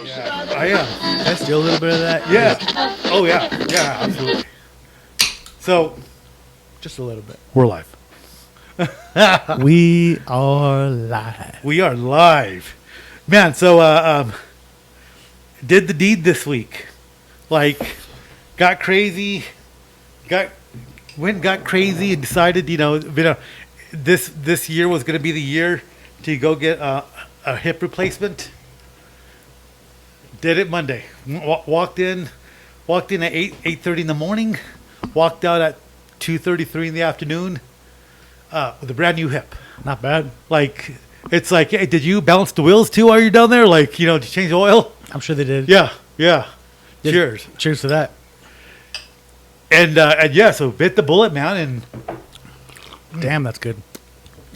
Yeah, I am. Can I steal a little bit of that? Yeah. Oh yeah. Yeah, absolutely. So Just a little bit. we're live. We are live. We are live, man. So did the deed this week. Like, got crazy. Got crazy and decided, this year was going to be the year to go get a hip replacement. Did it Monday. Walked in at 8:30 in the morning. Walked out at 2:33 in the afternoon with a brand new hip. Not bad. Like, it's like, hey, did you balance the wheels too while you're down there? Like, did you change the oil? I'm sure they did. Yeah. Cheers. Cheers to that. And yeah, so bit the bullet, man, and Damn, that's good.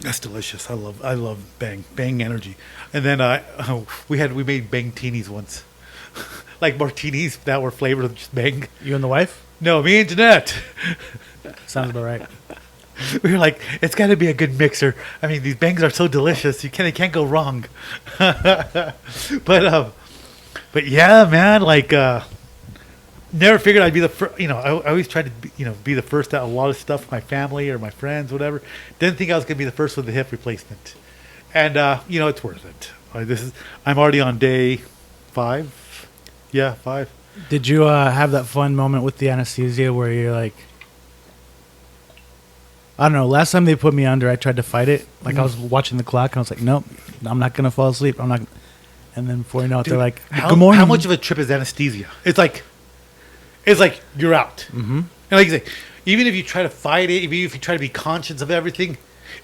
that's delicious. I love Bang energy. And then we made Bang teenies once, like martinis that were flavored with just Bang. You and the wife? No, me and Jeanette. Sounds about right. We were like, it's got to be a good mixer. I mean, these Bangs are so delicious. It can't go wrong. But yeah, man, like never figured I'd be the first. I always tried to be the first at a lot of stuff with my family or my friends, whatever. Didn't think I was gonna be the first with the hip replacement, and it's worth it. I'm already on day 5. Yeah, 5. Did you have that fun moment with the anesthesia where you're like, I don't know, last time they put me under, I tried to fight it. Like, I was watching the clock, and I was like, nope, I'm not going to fall asleep. I'm not. And then before you know it, Dude, they're like, how, good morning. How much of a trip is anesthesia? It's like you're out. Mm-hmm. And like you say, even if you try to fight it, even if you try to be conscious of everything,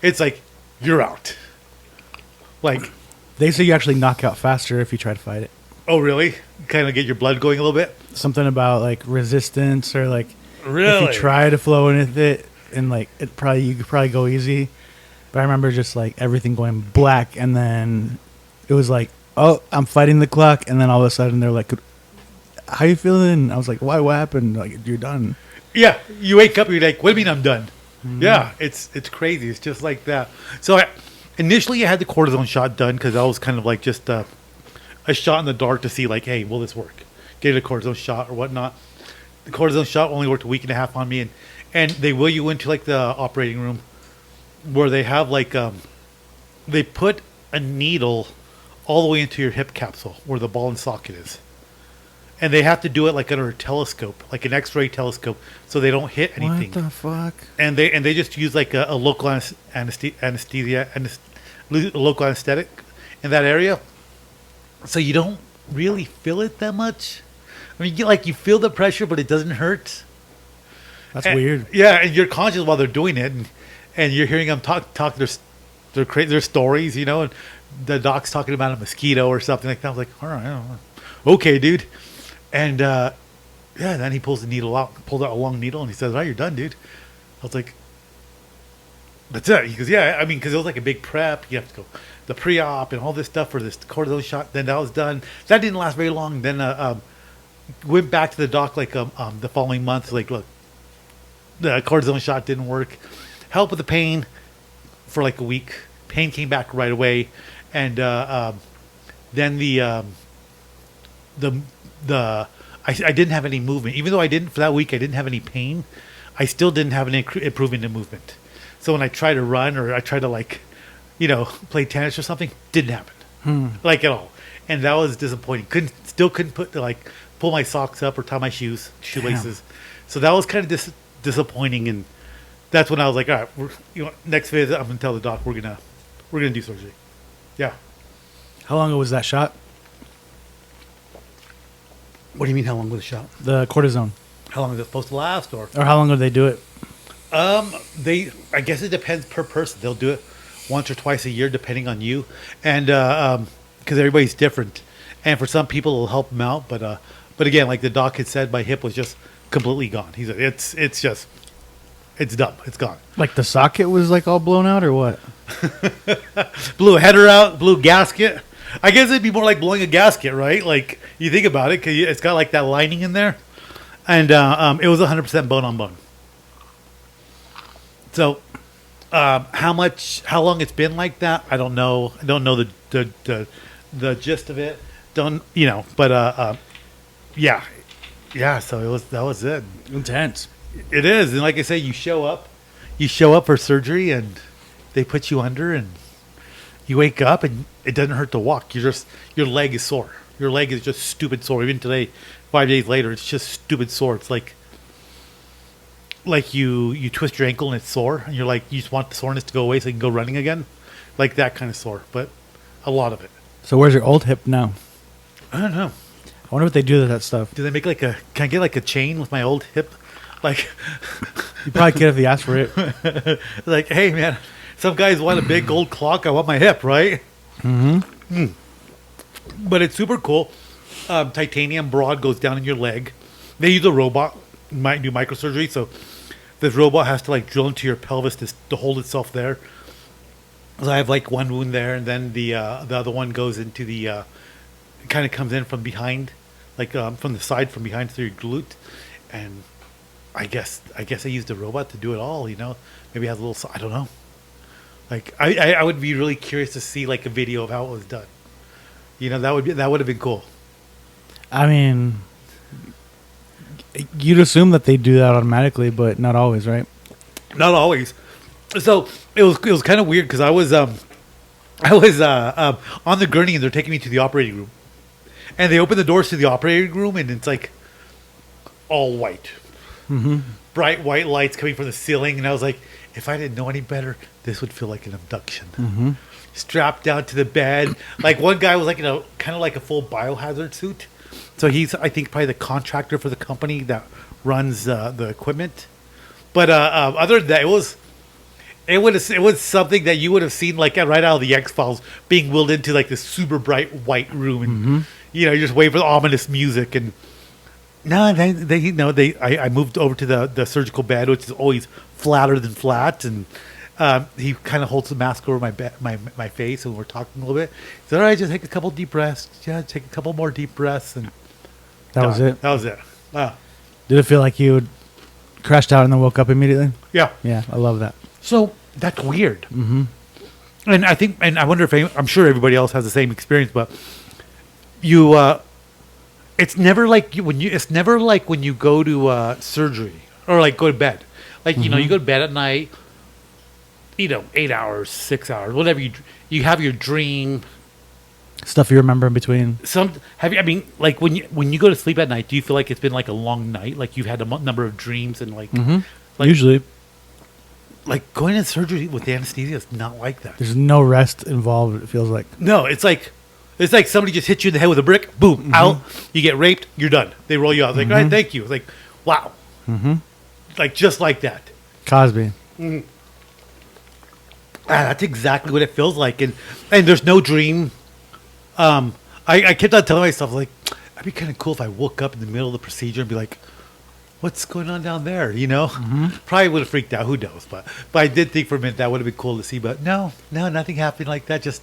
it's like you're out. Like, They say you actually knock out faster if you try to fight it. oh really? Kind of get your blood going a little bit. Something about, like, resistance or, like, Really? if you try to flow with it, and, like, you could probably go easy. But I remember just, like, everything going black, and then it was like, oh, I'm fighting the clock, and then all of a sudden they're like, how you feeling? I was like, why? What happened? Like, you're done. Yeah, you wake up and you're like, what do you mean I'm done? Mm-hmm. Yeah, it's crazy. It's just like that. So initially I had the cortisone shot done because that was kind of like just a shot in the dark to see, like, hey, will this work? Get a cortisone shot or whatnot. The cortisone shot only worked a week and a half on me, and they wheel you into like the operating room where they have like they put a needle all the way into your hip capsule where the ball and socket is. And they have to do it like under a telescope, like an X-ray telescope, so they don't hit anything. What the fuck? And they just use like a local anesthesia, local anesthetic in that area, so you don't really feel it that much. I mean, you feel the pressure, but it doesn't hurt. That's weird. Yeah, and you're conscious while they're doing it, and you're hearing them talk their stories, and the doc's talking about a mosquito or something like that. I was like, all right, I don't know. Okay, dude. And then he pulled out a long needle, and he says, "All right, you're done, dude." I was like, "That's it." He goes, "Yeah, I mean, because it was like a big prep. You have to go the pre-op and all this stuff for this cortisone shot." Then that was done. That didn't last very long. Then went back to the doc like the following month. Like, look, the cortisone shot didn't work. Help with the pain for like a week. Pain came back right away, and then I didn't have any movement. Even though for that week I didn't have any pain, I still didn't have an improvement in movement. So when I tried to run or I tried to play tennis or something, didn't happen. Like at all. And that was disappointing. Couldn't pull my socks up or tie my shoelaces. Damn. So that was kind of disappointing, and that's when I was like, all right, next visit I'm gonna tell the doc we're gonna do surgery. Yeah. How long ago was that shot? What do you mean? How long was the shot? The cortisone. How long is it supposed to last, or how long do they do it? I guess it depends per person. They'll do it once or twice a year, depending on you, and because everybody's different. And for some people, it'll help them out. But again, like the doc had said, my hip was just completely gone. He said it's done. It's gone. Like the socket was like all blown out, or what? Blew a header out. Blew a gasket. I guess it'd be more like blowing a gasket, right? Like, you think about it, because it's got like that lining in there, and it was 100% bone on bone. So, how long it's been like that, I don't know. I don't know the gist of it. don't but yeah, yeah. So that was it. Intense. It is, and like I say, you show up for surgery, and they put you under, and you wake up, and it doesn't hurt to walk. Your leg is sore. Your leg is just stupid sore. Even today, 5 days later, it's just stupid sore. It's like you twist your ankle and it's sore, and you're like, you just want the soreness to go away so you can go running again, like that kind of sore. But a lot of it. So where's your old hip now? I don't know. I wonder what they do to that stuff. Do they make can I get like a chain with my old hip? Like, You probably could if you asked for it. like, hey man, some guys want a big gold clock. I want my hip, right? Mm-hmm. But it's super cool. Titanium rod goes down in your leg. They use a robot, might do microsurgery, so this robot has to like drill into your pelvis to hold itself there. So I have like one wound there, and then the other one goes into the kind of comes in from behind, like from the side, from behind through your glute, and I guess I used a robot to do it all. Maybe it has a little. I don't know. Like I would be really curious to see like a video of how it was done. That would have been cool. I mean, you'd assume that they do that automatically, but not always, right? Not always. So it was kind of weird because I was on the gurney, and they're taking me to the operating room, and they open the doors to the operating room, and it's like all white, bright white lights coming from the ceiling, and I was like, if I didn't know any better, this would feel like an abduction. Strapped down to the bed, like one guy was like in a kind of like a full biohazard suit, so he's I think probably the contractor for the company that runs the equipment. But other than that, it was something that you would have seen like right out of the X-Files, being wheeled into like this super bright white room, and you just wait for the ominous music. And no, I moved over to the surgical bed, which is always flatter than flat, and he kind of holds the mask over my face, and we're talking a little bit. He said, "All right, just take a couple deep breaths. Yeah, take a couple more deep breaths." And That was it. That was it. Wow. Did it feel like you crashed out and then woke up immediately? Yeah. Yeah, I love that. So that's weird. And I think, and I wonder if I'm sure everybody else has the same experience, but it's never like it's never like when you go to surgery or like go to bed. Like you go to bed at night. 8 hours, 6 hours, whatever you have your dream. Stuff you remember in between. Like when you go to sleep at night, do you feel like it's been like a long night? Like you've had a number of dreams and like Usually. Like going in surgery with anesthesia is not like that. There's no rest involved, it feels like. No, it's like somebody just hit you in the head with a brick, boom, out, you get raped, you're done. They roll you out. Like, all right, thank you. It's like, wow. Like just like that. Cosby. That's exactly what it feels like. And there's no dream. I kept on telling myself, like, it'd be kind of cool if I woke up in the middle of the procedure and be like, what's going on down there? Probably would have freaked out. Who knows? But I did think for a minute that would have been cool to see. But no, nothing happened like that. Just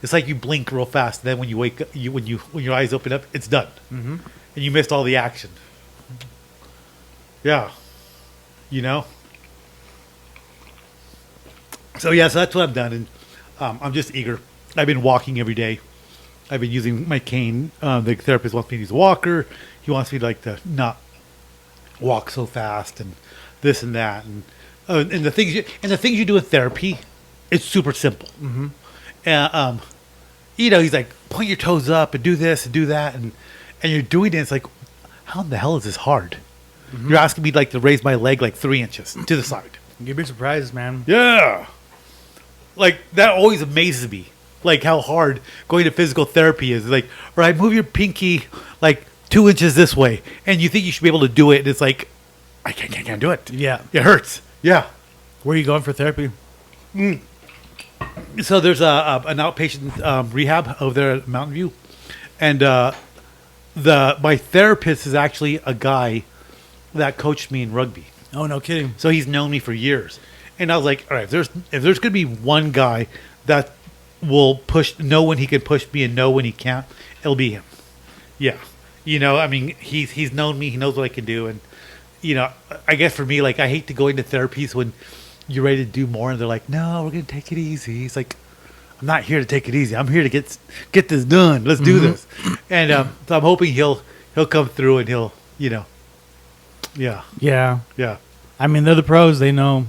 it's like you blink real fast. And then when you wake up, when your eyes open up, it's done, and you missed all the action. Yeah, So that's what I've done, and I'm just eager. I've been walking every day. I've been using my cane. The therapist wants me to use a walker. He wants me to not walk so fast, and this and that, and the things you do in therapy, it's super simple. He's like, point your toes up and do this and do that, and you're doing it. It's like, how in the hell is this hard? You're asking me to raise my leg like 3 inches to the side. You'd be surprised, man. Yeah. Like, that always amazes me. Like, how hard going to physical therapy is. Like, all right, move your pinky, 2 inches this way. And you think you should be able to do it. And it's like, I can't do it. Yeah. It hurts. Yeah. Where are you going for therapy? So there's an outpatient rehab over there at Mountain View. And my therapist is actually a guy that coached me in rugby. Oh, no kidding. So he's known me for years. And I was like, all right, if there's going to be one guy that will know when he can push me and know when he can't, it'll be him. Yeah. He's known me. He knows what I can do. And, I guess for me, I hate to go into therapies when you're ready to do more and they're like, no, we're going to take it easy. He's like, I'm not here to take it easy. I'm here to get this done. Let's do this. And so I'm hoping he'll come through and he'll, yeah, Yeah. yeah, I mean, they're the pros. They know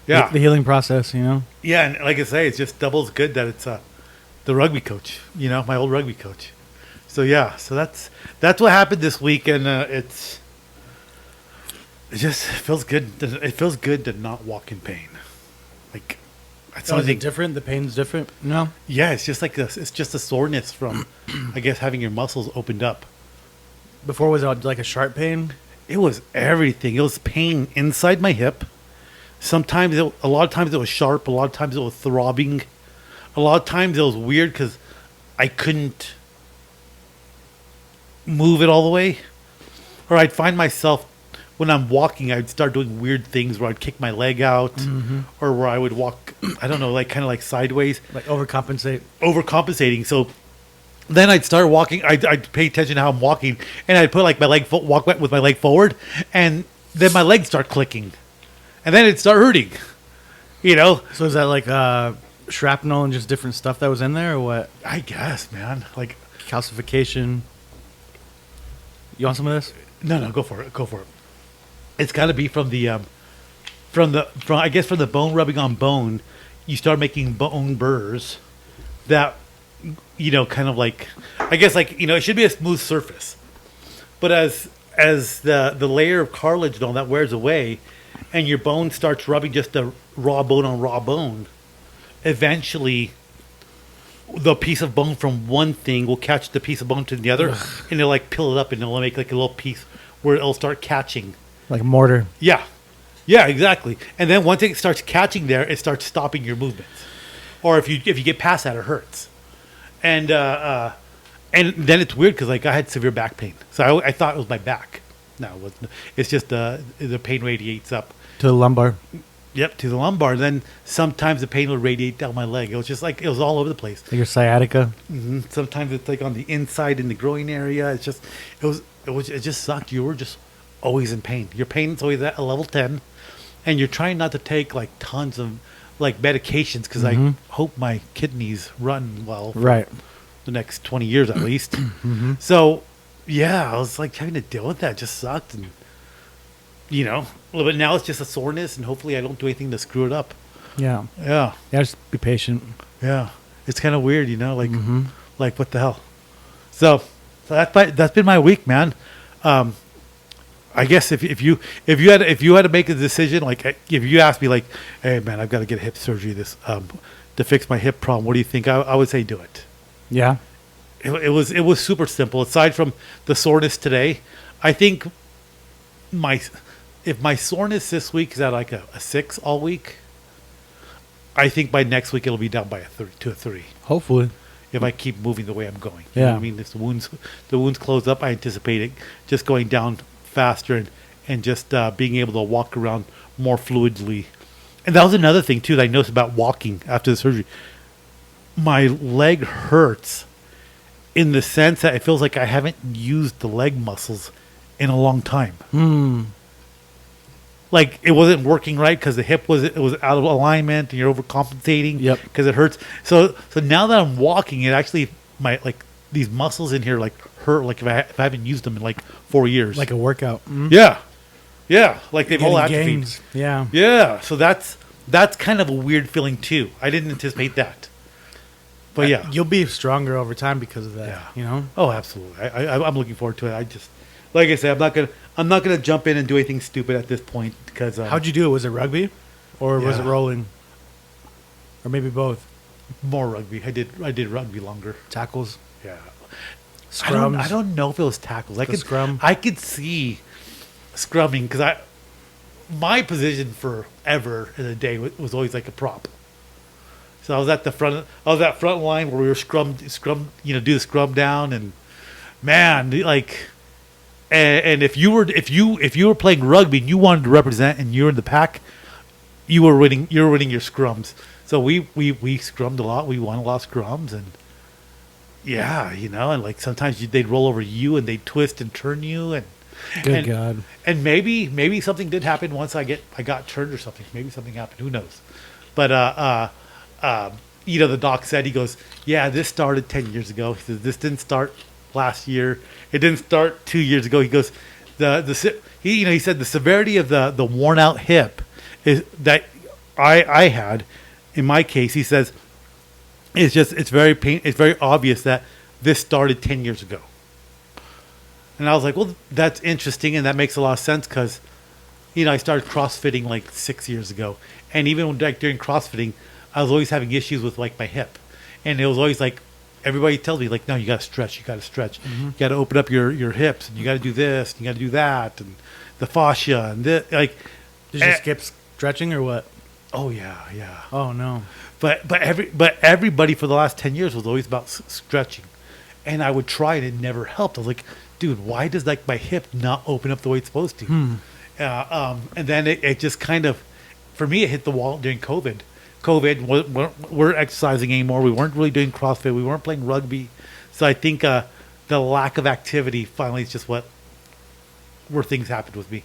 yeah, the healing process, yeah. And like I say, it's just doubles good that it's the rugby coach. My old rugby coach. So yeah, so that's what happened this week, and it just feels good. It feels good to not walk in pain. Like that's So is it different? The pain's different? No? Yeah, it's just like this. It's just a soreness from, I guess, having your muscles opened up. Before, was it like a sharp pain? It was everything. It was pain inside my hip. Sometimes, a lot of times it was sharp. A lot of times it was throbbing. A lot of times it was weird because I couldn't move it all the way. Or I'd find myself, when I'm walking, I'd start doing weird things where I'd kick my leg out, or where I would walk, I don't know, like kind of like sideways. Like overcompensate? Overcompensating. So then I'd start walking. I'd pay attention to how I'm walking, and I'd put like walk with my leg forward, and then my legs start clicking, and then it'd start hurting. So is that like shrapnel and just different stuff that was in there, or what? I guess, man. Like Calcification. You want some of this? no, go for it. Go for it. It's got to be from the from the bone rubbing on bone. You start making bone burrs that kind of like, I guess, like, it should be a smooth surface, but as the layer of cartilage and all that wears away, and your bone starts rubbing just a raw bone on raw bone, eventually the piece of bone from one thing will catch the piece of bone to the other. And it'll like peel it up, and it'll make like a little piece where it'll start catching. Like a mortar. Yeah, exactly. And then once it starts catching there, it starts stopping your movements. Or if you get past that, it hurts. And then it's weird because like I had severe back pain, so I thought it was my back. No, it wasn't. It's just the pain radiates up To the lumbar. Yep, to the lumbar. Then sometimes the pain would radiate down my leg. It was just like, it was all over the place. Like your sciatica. Sometimes it's like on the inside in the groin area. It just sucked. You were just always in pain. Your pain's always at a level 10, and you're trying not to take like tons of like medications because I hope my kidneys run well for the next 20 years at least. So yeah, I was like having to deal with that. It just sucked. And but now it's just a soreness, and hopefully I don't do anything to screw it up. Yeah, just be patient. Yeah, it's kind of weird, like what the hell. So that's been my week, man. I guess if you had to make a decision, like if you asked me, like, hey man, I've got to get a hip surgery to fix my hip problem, what do you think? I would say do it. Yeah, it was super simple. Aside from the soreness today, I think if my soreness this week is at like a 6 all week, I think by next week it'll be down by a 3. hopefully. If I keep moving the way I'm going. Yeah. You know what I mean? If the wounds close up, I anticipate it just going down faster and just being able to walk around more fluidly. And that was another thing too that I noticed about walking after the surgery. My leg hurts in the sense that it feels like I haven't used the leg muscles in a long time. Like it wasn't working right because the hip was out of alignment, and you're overcompensating because it hurts. So now that I'm walking, it actually these muscles in here like hurt, like if I haven't used them in like 4 years. Like a workout. Yeah, like they've all atrophied. Gains. Yeah. So that's kind of a weird feeling too. I didn't anticipate that. But yeah, you'll be stronger over time because of that. Yeah. Oh, absolutely. I'm looking forward to it. I just, like I said, I'm not gonna jump in and do anything stupid at this point because. How'd you do it? Was it rugby, or was it rolling, or maybe both? More rugby. I did rugby longer. Tackles. Yeah. Scrums. I don't know if it was tackles. Scrum. I could see scrumming because my position forever in the day was always like a prop. So I was at the front. I was that front line where we were scrum. Do the scrum down, and man, like, and if you were playing rugby and you wanted to represent and you're in the pack, you were winning. You're winning your scrums. So we scrummed a lot. We won a lot of scrums, and yeah, and like sometimes they'd roll over you and they'd twist and turn you, and Good God. And maybe something did happen once I got turned or something. Maybe something happened. Who knows? But the doc said, he goes, yeah, this started 10 years ago. He says, this didn't start last year. It didn't start 2 years ago. He goes, he said the severity of the worn out hip is that I had in my case. He says, it's very obvious that this started 10 years ago. And I was like, well, that's interesting. And that makes a lot of sense because, I started CrossFitting like 6 years ago. And even during CrossFitting, I was always having issues with like my hip. And it was always like, everybody tells me like, no, you got to stretch. Mm-hmm. You got to open up your hips and you got to do this and you got to do that. And the fascia and this, like. Did you skip stretching or what? Oh yeah. Oh no. But everybody for the last 10 years was always about stretching. And I would try and it never helped. I was like, dude, why does like my hip not open up the way it's supposed to? And then it just kind of, for me, it hit the wall during COVID. We're exercising anymore. We weren't really doing CrossFit. We weren't playing rugby. So I think the lack of activity finally is just where things happened with me.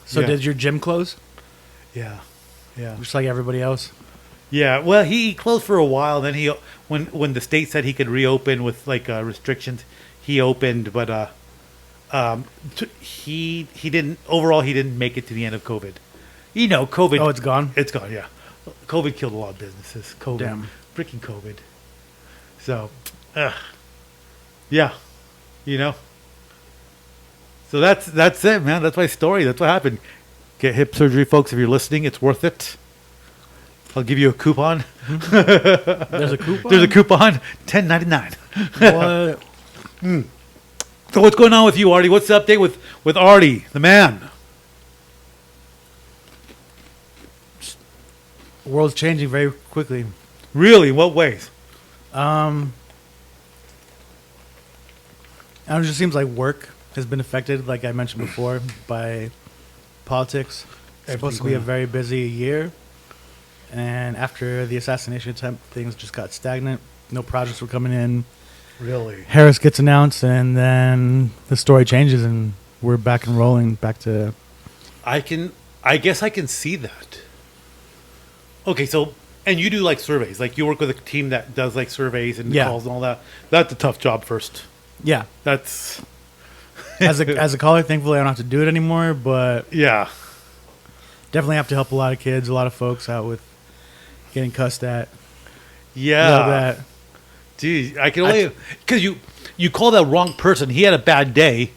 So did your gym close? Yeah. Just like everybody else? Yeah, well, he closed for a while. Then when the state said he could reopen with like restrictions, he opened. But he didn't. Overall, he didn't make it to the end of COVID. COVID. Oh, it's gone. It's gone. Yeah, COVID killed a lot of businesses. Damn. Freaking COVID. So, yeah, So that's it, man. That's my story. That's what happened. Get hip surgery, folks. If you're listening, it's worth it. I'll give you a coupon. There's a coupon? There's a coupon. $10.99. What? So what's going on with you, Ardy? What's the update with Ardy, the man? The world's changing very quickly. Really? In what ways? It just seems like work has been affected, like I mentioned before, by politics. It's supposed to be a very busy year. And after the assassination attempt, things just got stagnant. No projects were coming in. Really? Harris gets announced, and then the story changes, and we're back and rolling, back to... I guess I can see that. Okay, so, and you do like surveys. Like you work with a team that does like surveys and calls and all that. That's a tough job first. Yeah. That's... as a caller, thankfully I don't have to do it anymore, but... Yeah. Definitely have to help a lot of kids, a lot of folks out with getting cussed at. Yeah. Love that. Geez, I can only... Because you call that wrong person. He had a bad day,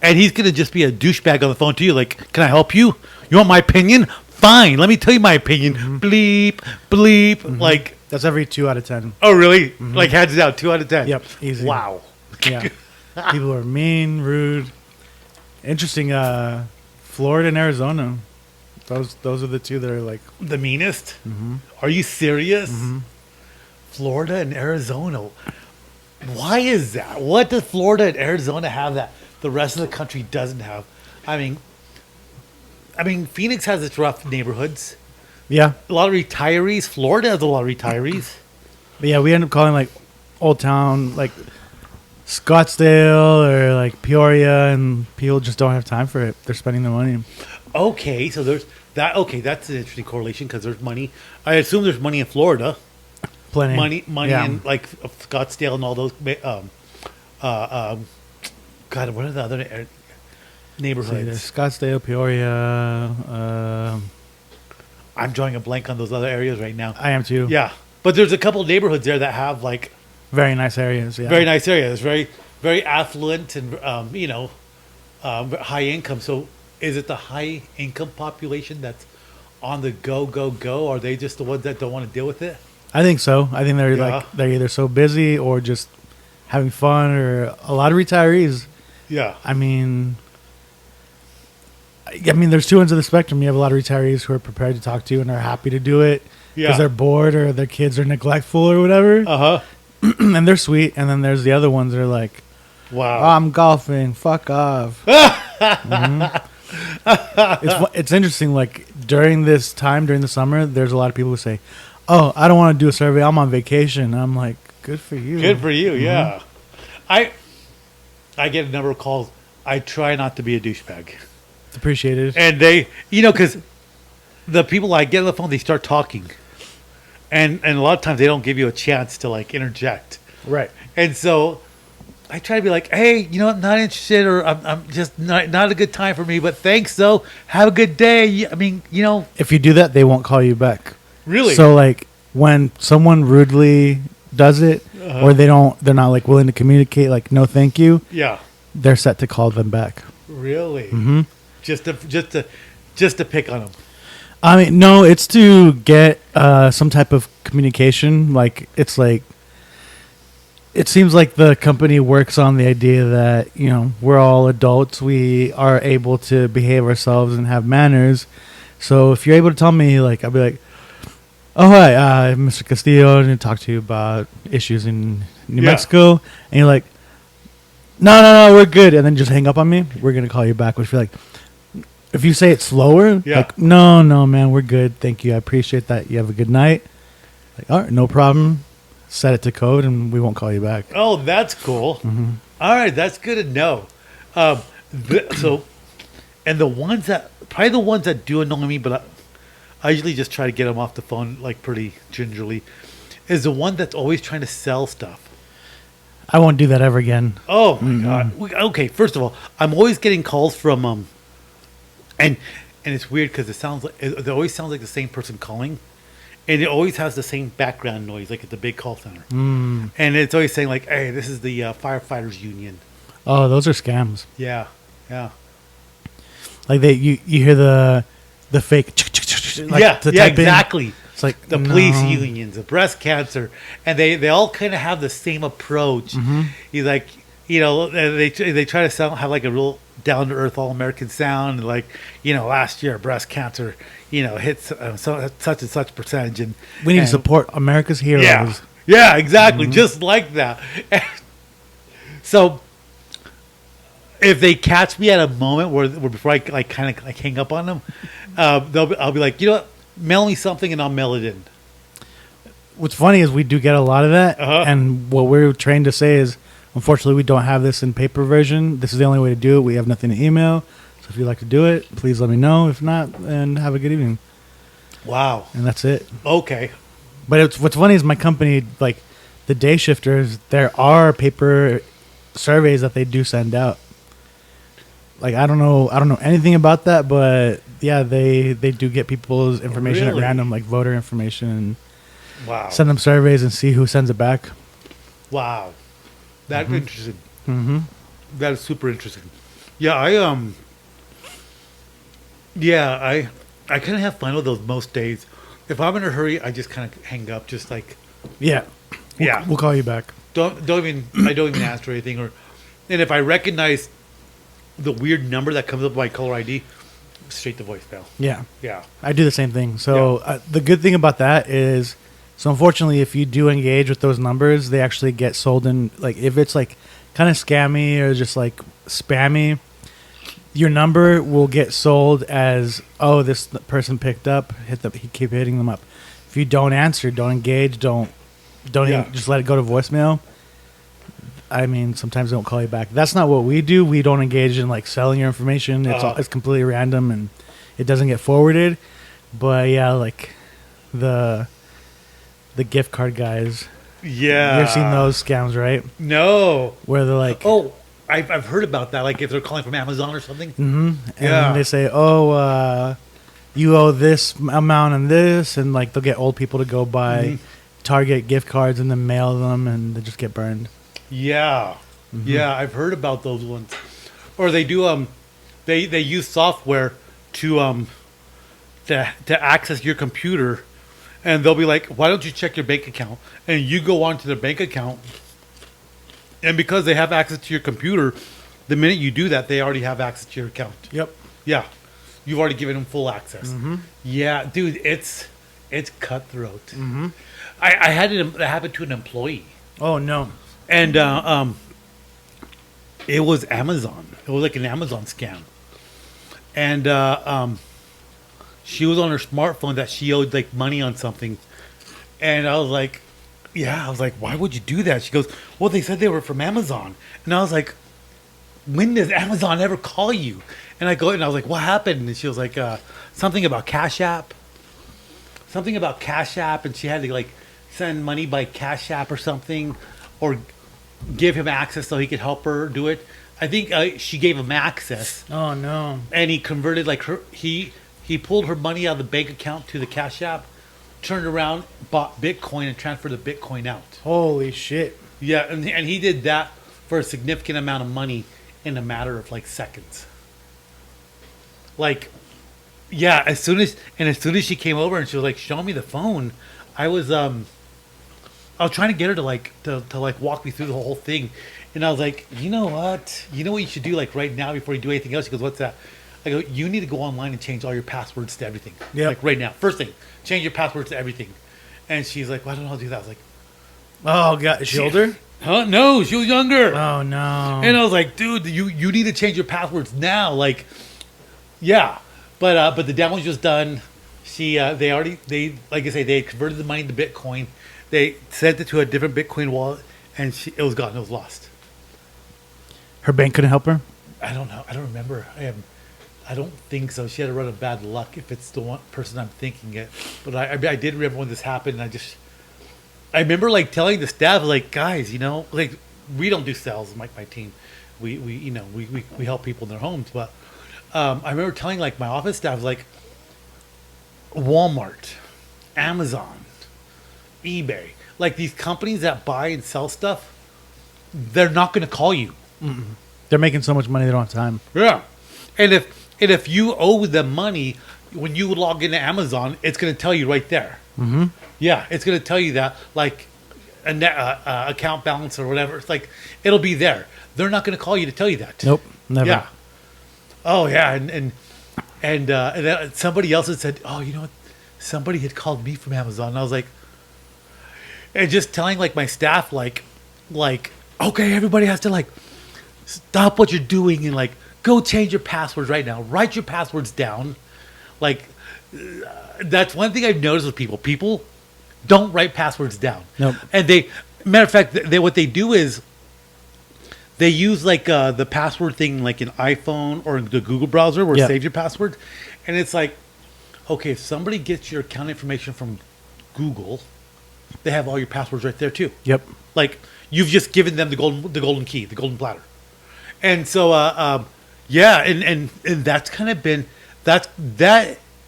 and he's going to just be a douchebag on the phone to you. Like, can I help you? You want my opinion? Fine. Let me tell you my opinion. Mm-hmm. Bleep, bleep. Mm-hmm. Like... That's every 2 out of 10. Oh, really? Mm-hmm. Like, hands down, 2 out of 10? Yep, easy. Wow. Yeah. People are mean, rude. Interesting. Florida and Arizona. Those are the two that are like... The meanest? Mm-hmm. Are you serious? Mm-hmm. Florida and Arizona. Why is that? What does Florida and Arizona have that the rest of the country doesn't have? I mean, Phoenix has its rough neighborhoods. Yeah. A lot of retirees. Florida has a lot of retirees. But yeah, we end up calling like Old Town, like Scottsdale or like Peoria, and people just don't have time for it. They're spending their money. Okay, so there's that. Okay, that's an interesting correlation because there's money. I assume there's money in Florida. Plenty. Money in like Scottsdale and all those. God, what are the other neighborhoods? See, Scottsdale, Peoria. I'm drawing a blank on those other areas right now. I am too. Yeah, but there's a couple of neighborhoods there that have like very nice areas. Yeah, very nice areas. Very, very affluent and high income. So, is it the high income population that's on the go? Or are they just the ones that don't want to deal with it? I think so. I think they're either so busy or just having fun, or a lot of retirees. Yeah. I mean, there's two ends of the spectrum. You have a lot of retirees who are prepared to talk to you and are happy to do it because they're bored or their kids are neglectful or whatever. And they're sweet. And then there's the other ones that are like, wow, I'm golfing. Fuck off. It's interesting. Like during the summer, there's a lot of people who say, oh, I don't want to do a survey. I'm on vacation. I'm like, good for you. Good for you. Yeah. I get a number of calls. I try not to be a douchebag. It's appreciated. And they, because the people I get on the phone, they start talking, and a lot of times they don't give you a chance to like interject, Right. and so I try to be like, hey, I'm not interested, or I'm just not a good time for me, but thanks though. Have a good day. I mean, If you do that, they won't call you back. really. So like when someone rudely does it, or they're not like willing to communicate, like no, thank you. Yeah, They're set to call them back. really. Mm-hmm. Just to pick on them. I mean, no, it's to get some type of communication. Like it's like. It seems like the company works on the idea that, we're all adults. We are able to behave ourselves and have manners. So if you're able to tell me, like, I'll be like, oh, hi, Mr. Castillo, and talk to you about issues in New Mexico. And you're like, no, we're good. And then just hang up on me. We're going to call you back. Which, like, if you say it slower, like, no, man, we're good. Thank you. I appreciate that. You have a good night. Like, all right, no problem. Set it to code, and we won't call you back. Oh, that's cool. Mm-hmm. All right, that's good to know. And the ones that do annoy me, but I usually just try to get them off the phone like pretty gingerly, is the one that's always trying to sell stuff. I won't do that ever again. Oh my God. Okay, first of all, I'm always getting calls from and it's weird because it always sounds like the same person calling. And it always has the same background noise, like at the big call center. And it's always saying, like, hey, this is the firefighters union. Oh, those are scams. Yeah. Like you hear the fake. Like exactly. It's like the police unions, the breast cancer, and they all kind of have the same approach. He's like, they try to have like a real down to earth, all American sound, like last year breast cancer, hits such and such percentage, and we need to support America's heroes. Yeah, exactly, just like that. So if they catch me at a moment where before I like kind of like hang up on them, I'll be like, mail me something and I'll mail it in. What's funny is we do get a lot of that, Uh-huh. and what we're trained to say is, unfortunately, we don't have this in paper version. This is the only way to do it. We have nothing to email. So if you'd like to do it, please let me know. If not, then have a good evening. Wow. And that's it. Okay. But what's funny is my company, like the day shifters, there are paper surveys that they do send out. Like I don't know anything about that, but yeah, they do get people's information Really? at random, like voter information, and Wow. send them surveys and see who sends it back. Wow. That's interesting. Mm-hmm. That is super interesting. Yeah, I kind of have fun with those most days. If I'm in a hurry, I just kind of hang up, just like Yeah. We'll call you back. I don't even answer anything, and if I recognize the weird number that comes up with my caller ID, straight to voicemail. Yeah. Yeah. I do the same thing. So the good thing about that is, so unfortunately, if you do engage with those numbers, they actually get sold in, like if it's like kind of scammy or just like spammy, your number will get sold as, oh, this person picked up, keep hitting them up. If you don't answer, don't engage, don't even, just let it go to voicemail. I mean, sometimes they don't call you back. That's not what we do. We don't engage in like selling your information. It's completely random and it doesn't get forwarded. But yeah, like the gift card guys. Yeah. You've seen those scams, right? No. Where they're like, oh, I've heard about that. Like if they're calling from Amazon or something. Mm-hmm. And they say, oh, you owe this amount and this, and like they'll get old people to go buy Target gift cards and then mail them, and they just get burned. Yeah, yeah, I've heard about those ones. Or they do they use software to access your computer, and they'll be like, "Why don't you check your bank account?" And you go onto their bank account, and because they have access to your computer, the minute you do that, they already have access to your account. Yep. Yeah, you've already given them full access. Yeah, dude, it's cutthroat. I had it that happen to an employee. Oh no. And it was Amazon. It was like an Amazon scam. And she was on her smartphone that she owed like money on something. And I was like, why would you do that? She goes, well, they said they were from Amazon. And I was like, when does Amazon ever call you? And I was like, what happened? And she was like, something about Cash App. Something about Cash App, and she had to like send money by Cash App or something, or give him access so he could help her do it. I think she gave him access. Oh no! And he converted like he pulled her money out of the bank account to the Cash App, turned around, bought Bitcoin, and transferred the Bitcoin out. Holy shit! Yeah, and he did that for a significant amount of money in a matter of like seconds. Like, yeah, as soon as she came over and she was like showing me the phone, I was trying to get her to like walk me through the whole thing, and I was like, you know what you should do like right now before you do anything else. She goes, what's that? I go, you need to go online and change all your passwords to everything. Yeah, like right now, first thing, change your passwords to everything. And she's like, why don't I do that? I was like, oh god, is she older? Huh? No, she was younger. Oh no! And I was like, dude, you need to change your passwords now. Like, yeah, but the damage was done. They like I say, they converted the money to Bitcoin. They sent it to a different Bitcoin wallet, and it was gone. It was lost. Her bank couldn't help her? I don't know. I don't remember. I don't think so. She had a run of bad luck if it's the one person I'm thinking it. But I did remember when this happened. And I remember like telling the staff, like, guys, like we don't do sales, my team. We help people in their homes. But I remember telling like my office staff, like, Walmart, Amazon, eBay, like these companies that buy and sell stuff, they're not going to call you. Mm-mm. They're making so much money they don't have time. Yeah, and if you owe them money, when you log into Amazon, it's going to tell you right there. Mm-hmm. Yeah, it's going to tell you that, like a net, account balance or whatever. It's like it'll be there. They're not going to call you to tell you that. Nope, never. Yeah. Oh yeah, and then somebody else had said, oh, you know what? Somebody had called me from Amazon, and I was like, and just telling like my staff, like, okay, everybody has to like stop what you're doing and like go change your passwords right now. Write your passwords down. Like, that's one thing I've noticed with people. People don't write passwords down. Nope. And matter of fact, what they do is they use like the password thing like in iPhone or the Google browser where it saves your password. And it's like, okay, if somebody gets your account information from Google, they have all your passwords right there too. Yep. Like you've just given them the golden key, the golden platter. And so yeah, and that's kind of been that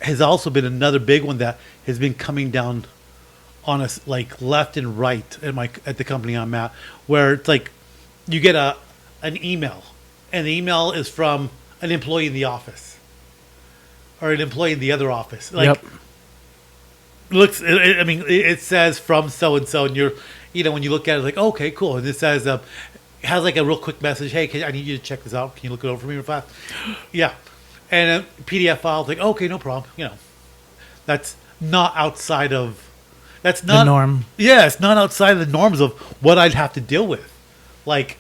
has also been another big one that has been coming down on us like left and right at the company I'm at, where it's like you get an email, and the email is from an employee in the office or an employee in the other office. Like, it says from so and so, and you're, when you look at it, like, okay, cool, and it says it has like a real quick message. Hey, I need you to check this out. Can you look it over for me real fast? Yeah, and a PDF file. Like, okay, no problem. That's not outside of. That's not the norm. Yeah, it's not outside of the norms of what I'd have to deal with. Like,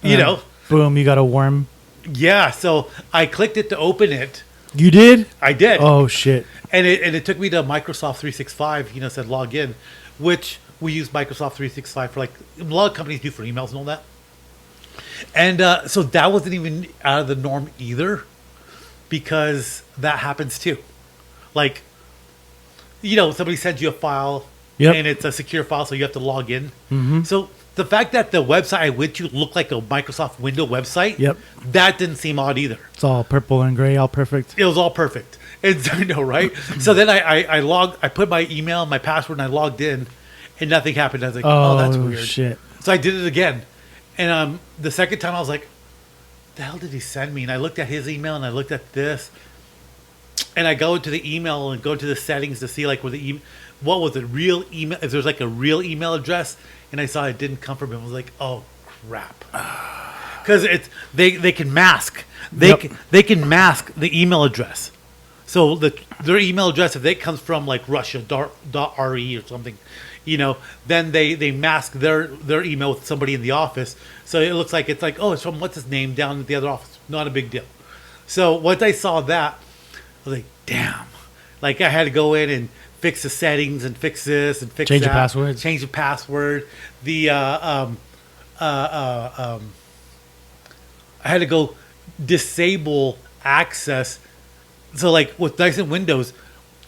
boom, you got a worm. Yeah, so I clicked it to open it. You did? I did. Oh shit! And it took me to Microsoft 365. Said log in, which we use Microsoft 365 for, like a lot of companies do for emails and all that. And so that wasn't even out of the norm either, because that happens too. Like, somebody sends you a file, and it's a secure file, so you have to log in. Mm-hmm. So the fact that the website I went to looked like a Microsoft Windows website, that didn't seem odd either. It's all purple and gray, all perfect. It was all perfect. Right? So then I put my email and my password, and I logged in, and nothing happened. I was like, oh, that's weird. Shit. So I did it again. And the second time I was like, the hell did he send me? And I looked at his email, and I looked at this. And I go into the email and go to the settings to see like what was the real email, if there's like a real email address, and I saw it didn't come from him. I was like, oh crap, because they can mask they can mask the email address. So their email address, if it comes from like Russia.re or something, then they mask their email with somebody in the office, so it looks like it's like, oh, it's from what's his name down at the other office. Not a big deal. So once I saw that, I was like, damn. Like, I had to go in and fix the settings and fix this and fix change that. Your password. Change the password. The I had to go disable access. So like with Dyson Windows,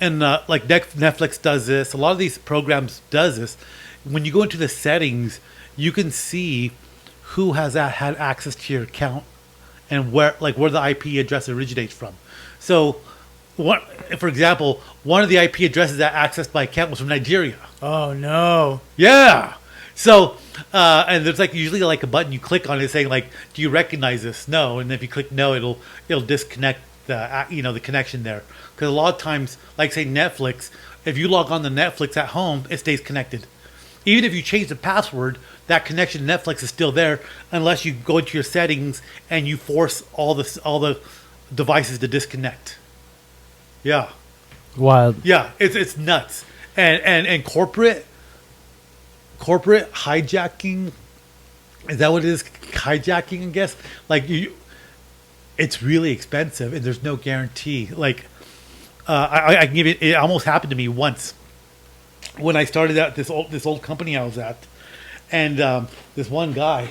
and like Netflix does this. A lot of these programs does this. When you go into the settings, you can see who has had access to your account and where the IP address originates from. So, for example, one of the IP addresses that accessed my account was from Nigeria. Oh no. Yeah. So, and there's like usually like a button you click on it saying like, "Do you recognize this?" No, and if you click no, it'll disconnect the connection there. Because a lot of times, like say Netflix, if you log on to Netflix at home, it stays connected. Even if you change the password, that connection to Netflix is still there unless you go into your settings and you force all the devices to disconnect. Yeah. Wild. Yeah, it's nuts. And corporate hijacking, is that what it is? Hijacking, I guess. Like it's really expensive and there's no guarantee. Like I can give it. It almost happened to me once when I started at this old company I was at, and this one guy,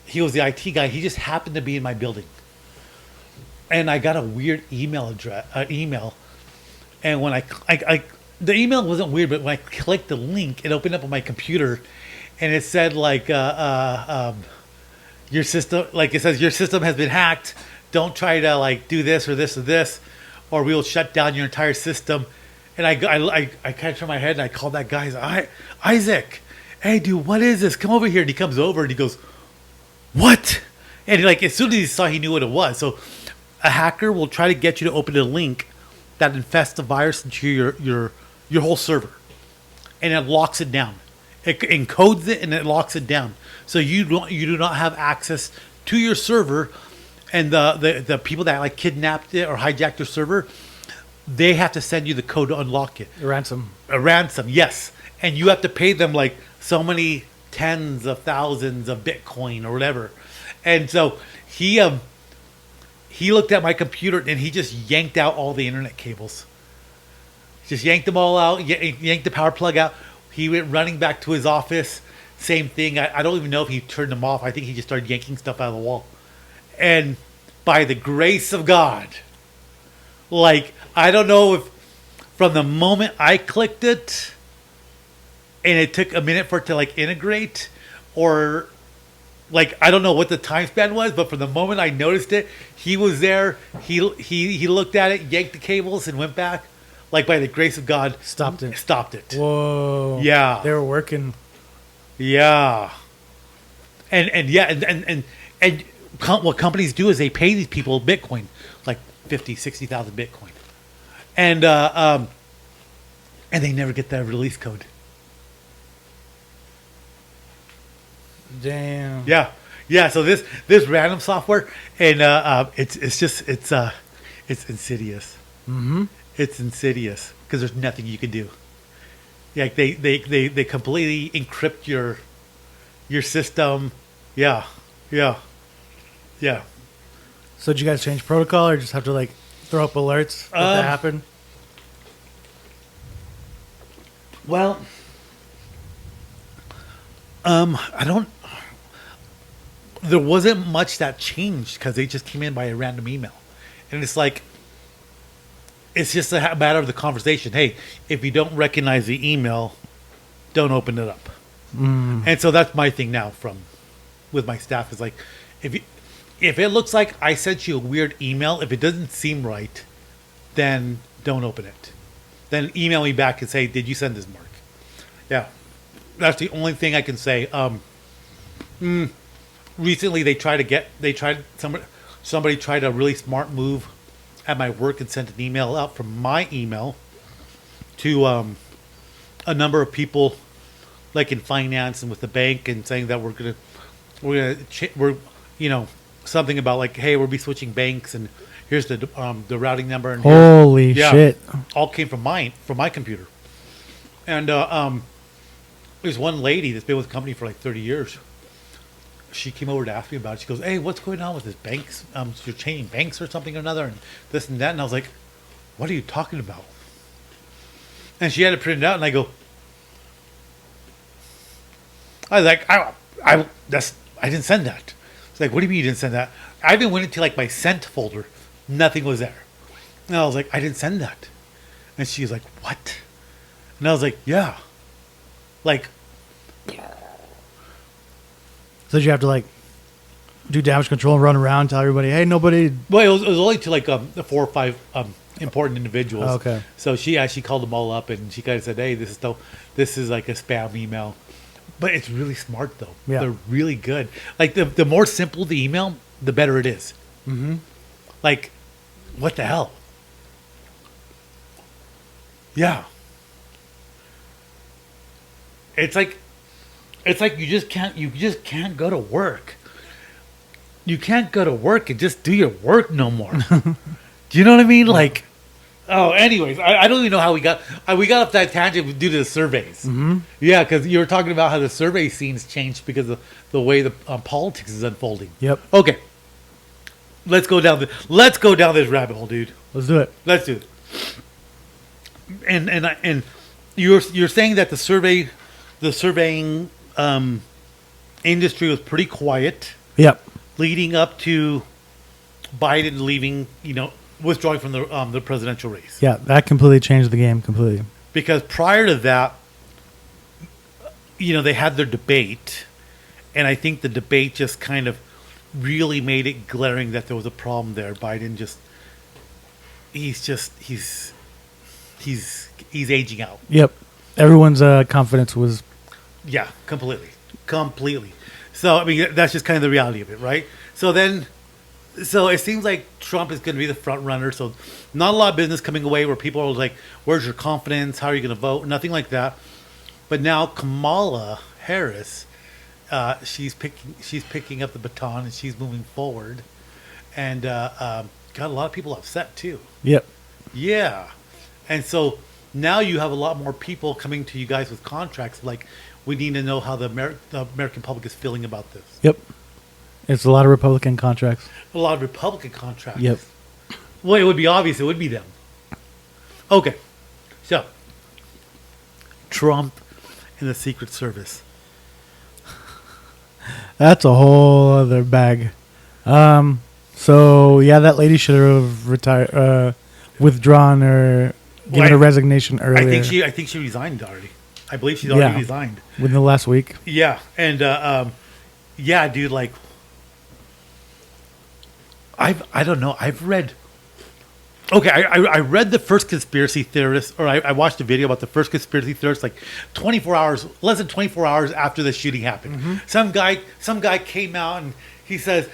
he was the IT guy. He just happened to be in my building, and I got a weird email, and when I the email wasn't weird, but when I clicked the link, it opened up on my computer, and it said like your system, like it says your system has been hacked. Don't try to like do this or this or this, or we will shut down your entire system. And I kind of turned my head and I called that guy. Isaac, hey dude, what is this? Come over here. And he comes over and he goes, what? And like as soon as he saw, he knew what it was. So a hacker will try to get you to open a link that infests the virus into your whole server, and it locks it down. It encodes it and it locks it down. So you do not have access to your server, and the people that like kidnapped it or hijacked your server, they have to send you the code to unlock it. A ransom. A ransom, yes. And you have to pay them like so many tens of thousands of Bitcoin or whatever. And so he looked at my computer and he just yanked out all the internet cables. Just yanked them all out, yanked the power plug out. He went running back to his office. Same thing. I don't even know if he turned them off. I think he just started yanking stuff out of the wall. And by the grace of God, like, I don't know if from the moment I clicked it and it took a minute for it to like integrate, or like, I don't know what the time span was, but from the moment I noticed it, he was there. He looked at it, yanked the cables and went back. Like, by the grace of God, Stopped it. Whoa. Yeah. They were working. Yeah. And yeah, and what companies do is they pay these people Bitcoin, like 50, 60,000 Bitcoin. And they never get that release code. Damn. Yeah. Yeah, so this random software, and it's insidious. Mm-hmm. It's insidious because there's nothing you can do. Like they completely encrypt your system. Yeah. So did you guys change protocol or just have to like throw up alerts if that happened? Well, I don't. There wasn't much that changed because they just came in by a random email, and it's like, it's just a matter of the conversation. Hey, if you don't recognize the email, don't open it up. And so that's my thing now with my staff is like, if it looks like I sent you a weird email, if it doesn't seem right, then don't open it. Then email me back and say, did you send this, Mark? Yeah. That's the only thing I can say. Recently somebody tried a really smart move at my work and sent an email out from my email to a number of people like in finance and with the bank, and saying that we're something about like, hey, we'll be switching banks and here's the routing number, and holy shit, all came from my computer. And there's one lady that's been with the company for like 30 years. She came over to ask me about it. She goes, hey, what's going on with this banks? You're changing banks or something or another, and this and that. And I was like, what are you talking about? And she had it printed out, and I go, I was like, I didn't send that. She's like, what do you mean you didn't send that? I even went into like my sent folder. Nothing was there. And I was like, I didn't send that. And she was like, what? And I was like, yeah. Like, So did you have to like do damage control and run around, tell everybody, hey, nobody. well, it was only to like 4 or 5 important individuals. Oh, okay. So she actually called them all up and she kind of said, hey, this is like a spam email. But it's really smart though. Yeah. They're really good. Like the more simple the email, the better it is. Mm-hmm. Like, what the hell? Yeah. It's like you just can't go to work. You can't go to work and just do your work no more. Do you know what I mean? Like, oh, anyways, I don't even know how we got off that tangent due to the surveys. Mm-hmm. Yeah, because you were talking about how the survey scenes changed because of the way the politics is unfolding. Yep. Okay, let's go down this rabbit hole, dude. Let's do it. Let's do it. And you're saying that the surveying industry was pretty quiet Yep. leading up to Biden leaving, withdrawing from the presidential race. Yeah, that completely changed the game completely. Because prior to that, they had their debate, and I think the debate just kind of really made it glaring that there was a problem there. Biden he's aging out. Yep. Everyone's confidence was. Yeah, completely. So I mean, that's just kind of the reality of it, right? So it seems like Trump is going to be the front runner. So not a lot of business coming away where people are like, "Where's your confidence? How are you going to vote?" Nothing like that. But now Kamala Harris, she's picking up the baton and she's moving forward, and got a lot of people upset too. Yep. Yeah, and so now you have a lot more people coming to you guys with contracts like, we need to know how the American public is feeling about this. Yep. It's a lot of Republican contracts. A lot of Republican contracts. Yep. Well, it would be obvious. It would be them. Okay. So, Trump and the Secret Service. That's a whole other bag. So yeah, that lady should have retired, withdrawn or given a resignation earlier. I think she resigned already. I believe she's already resigned within the last week. Yeah, and yeah, dude. Like, I don't know. I've read. Okay, I read the first conspiracy theorist, or I watched a video about the first conspiracy theorist like less than 24 hours after the shooting happened. Mm-hmm. Some guy came out and he says,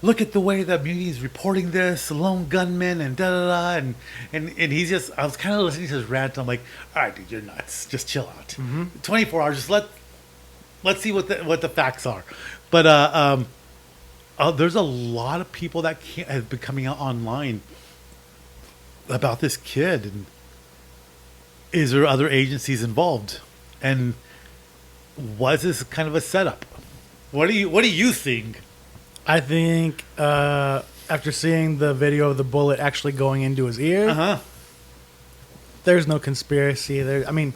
"Look at the way the media is reporting this, lone gunman and da da da," and he's just. I was kind of listening to his rant. I'm like, all right, dude, you're nuts. Just chill out. Mm-hmm. 24 hours. Just let's see what the facts are. But there's a lot of people that have been coming out online about this kid, and is there other agencies involved, and was this kind of a setup? What do you think? I think after seeing the video of the bullet actually going into his ear, there's no conspiracy there. I mean,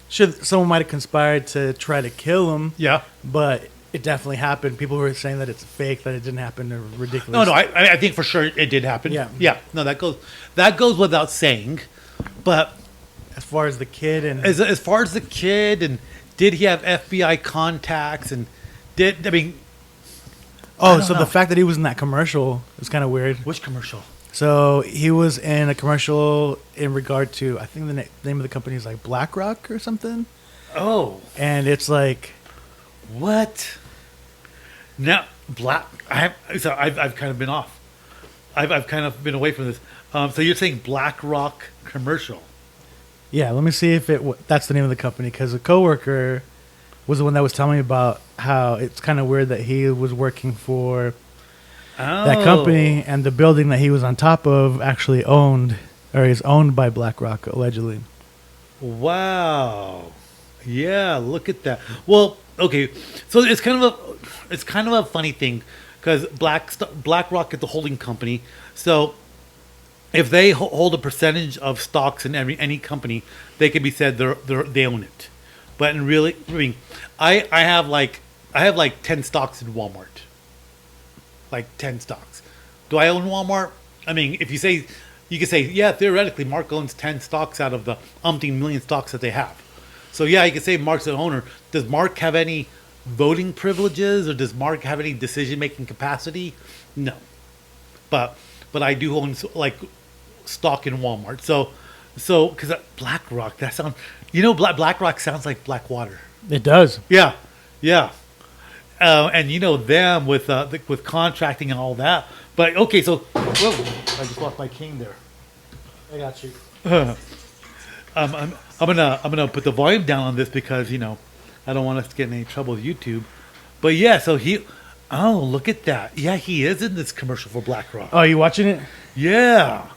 someone might have conspired to try to kill him. Yeah, but it definitely happened. People were saying that it's fake, that it didn't happen. They're ridiculous. No, I think for sure it did happen. Yeah. No, that goes without saying. But as far as the kid and did he have FBI contacts and so the fact that he was in that commercial is kind of weird. Which commercial? So he was in a commercial in regard to, I think the name of the company is like BlackRock or something. Oh. And it's like, what? Now I've kind of been off. I've kind of been away from this. So you're saying BlackRock commercial? Yeah. Let me see if that's the name of the company, because a coworker was the one that was telling me about how it's kind of weird that he was working for that company, and the building that he was on top of actually is owned by BlackRock, allegedly. Wow. Yeah, look at that. Well, okay. So it's kind of a funny thing, because BlackRock is the holding company. So if they hold a percentage of stocks in any company, they can be said they own it. But I have like 10 stocks in Walmart. like 10 stocks. Do I own Walmart? I mean, if you say, you could say, yeah, theoretically, Mark owns 10 stocks out of the umpteen million stocks that they have. So yeah, you could say Mark's an owner. Does Mark have any voting privileges, or does Mark have any decision-making capacity? No. But I do own like stock in Walmart. So because BlackRock, that sounds, BlackRock sounds like Blackwater. It does. Yeah, yeah. And them with contracting and all that. But okay, so whoa, I just lost my cane there. I got you. I'm gonna put the volume down on this because I don't want us to get in any trouble with YouTube. But yeah, so look at that. Yeah, he is in this commercial for BlackRock. Oh, you watching it? Yeah,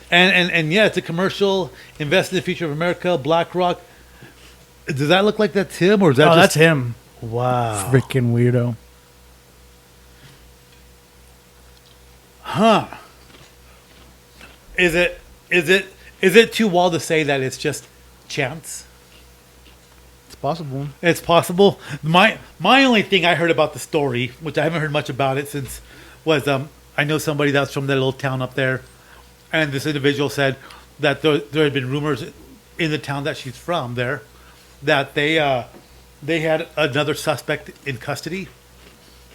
and yeah, it's a commercial. Invest in the future of America. BlackRock. Does that look like that's him, or is that? Oh, that's him. Wow. Freaking weirdo. Huh. Is it too wild to say that it's just chance? It's possible. It's possible. My only thing I heard about the story, which I haven't heard much about it since, was I know somebody that's from that little town up there, and this individual said that there had been rumors in the town that she's from there that they had another suspect in custody.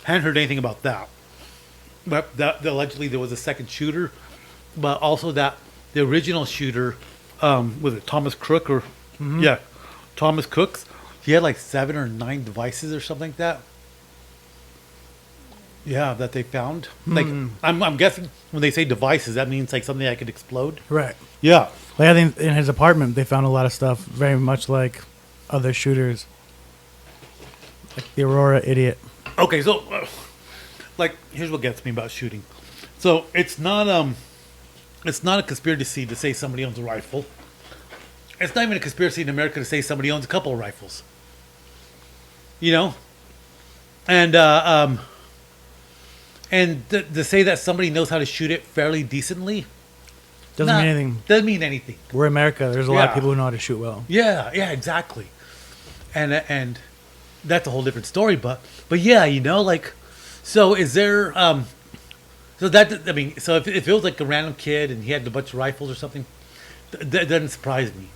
Hadn't heard anything about that. But that allegedly there was a second shooter, but also that the original shooter, was it Thomas Crook or yeah, Thomas Cooks? He had like 7 or 9 devices or something like that. Yeah, that they found. Like I'm guessing when they say devices, that means like something that could explode. Right. Yeah. Like I think in his apartment they found a lot of stuff very much like other shooters. Like the Aurora idiot. Okay, so like here's what gets me about shooting. So it's not a conspiracy to say somebody owns a rifle. It's not even a conspiracy in America to say somebody owns a couple of rifles. And to say that somebody knows how to shoot it fairly decently Doesn't mean anything. Doesn't mean anything. We're America. There's a lot of people who know how to shoot well. Yeah, exactly. And that's a whole different story. But yeah, like, so is there so if it was like a random kid and he had a bunch of rifles or something, that doesn't surprise me.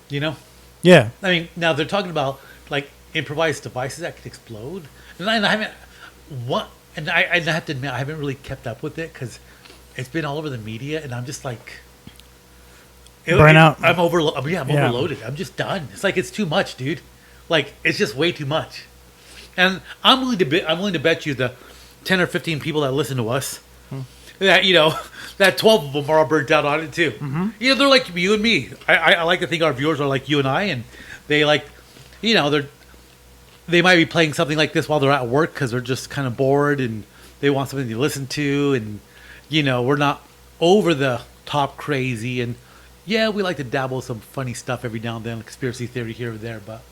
Yeah. I mean, now they're talking about like improvised devices that could explode, and I haven't I have to admit I haven't really kept up with it because it's been all over the media, and I'm just like burnout. I'm overloaded. I'm just done. It's like it's too much, dude. Like it's just way too much, and I'm willing to bet you the 10 or 15 people that listen to us that that 12 of them are all burnt out on it too. Mm-hmm. They're like you and me. I like to think our viewers are like you and I, and they like they might be playing something like this while they're at work because they're just kind of bored and they want something to listen to, and we're not over the top crazy, and yeah, we like to dabble with some funny stuff every now and then, conspiracy theory here or there, but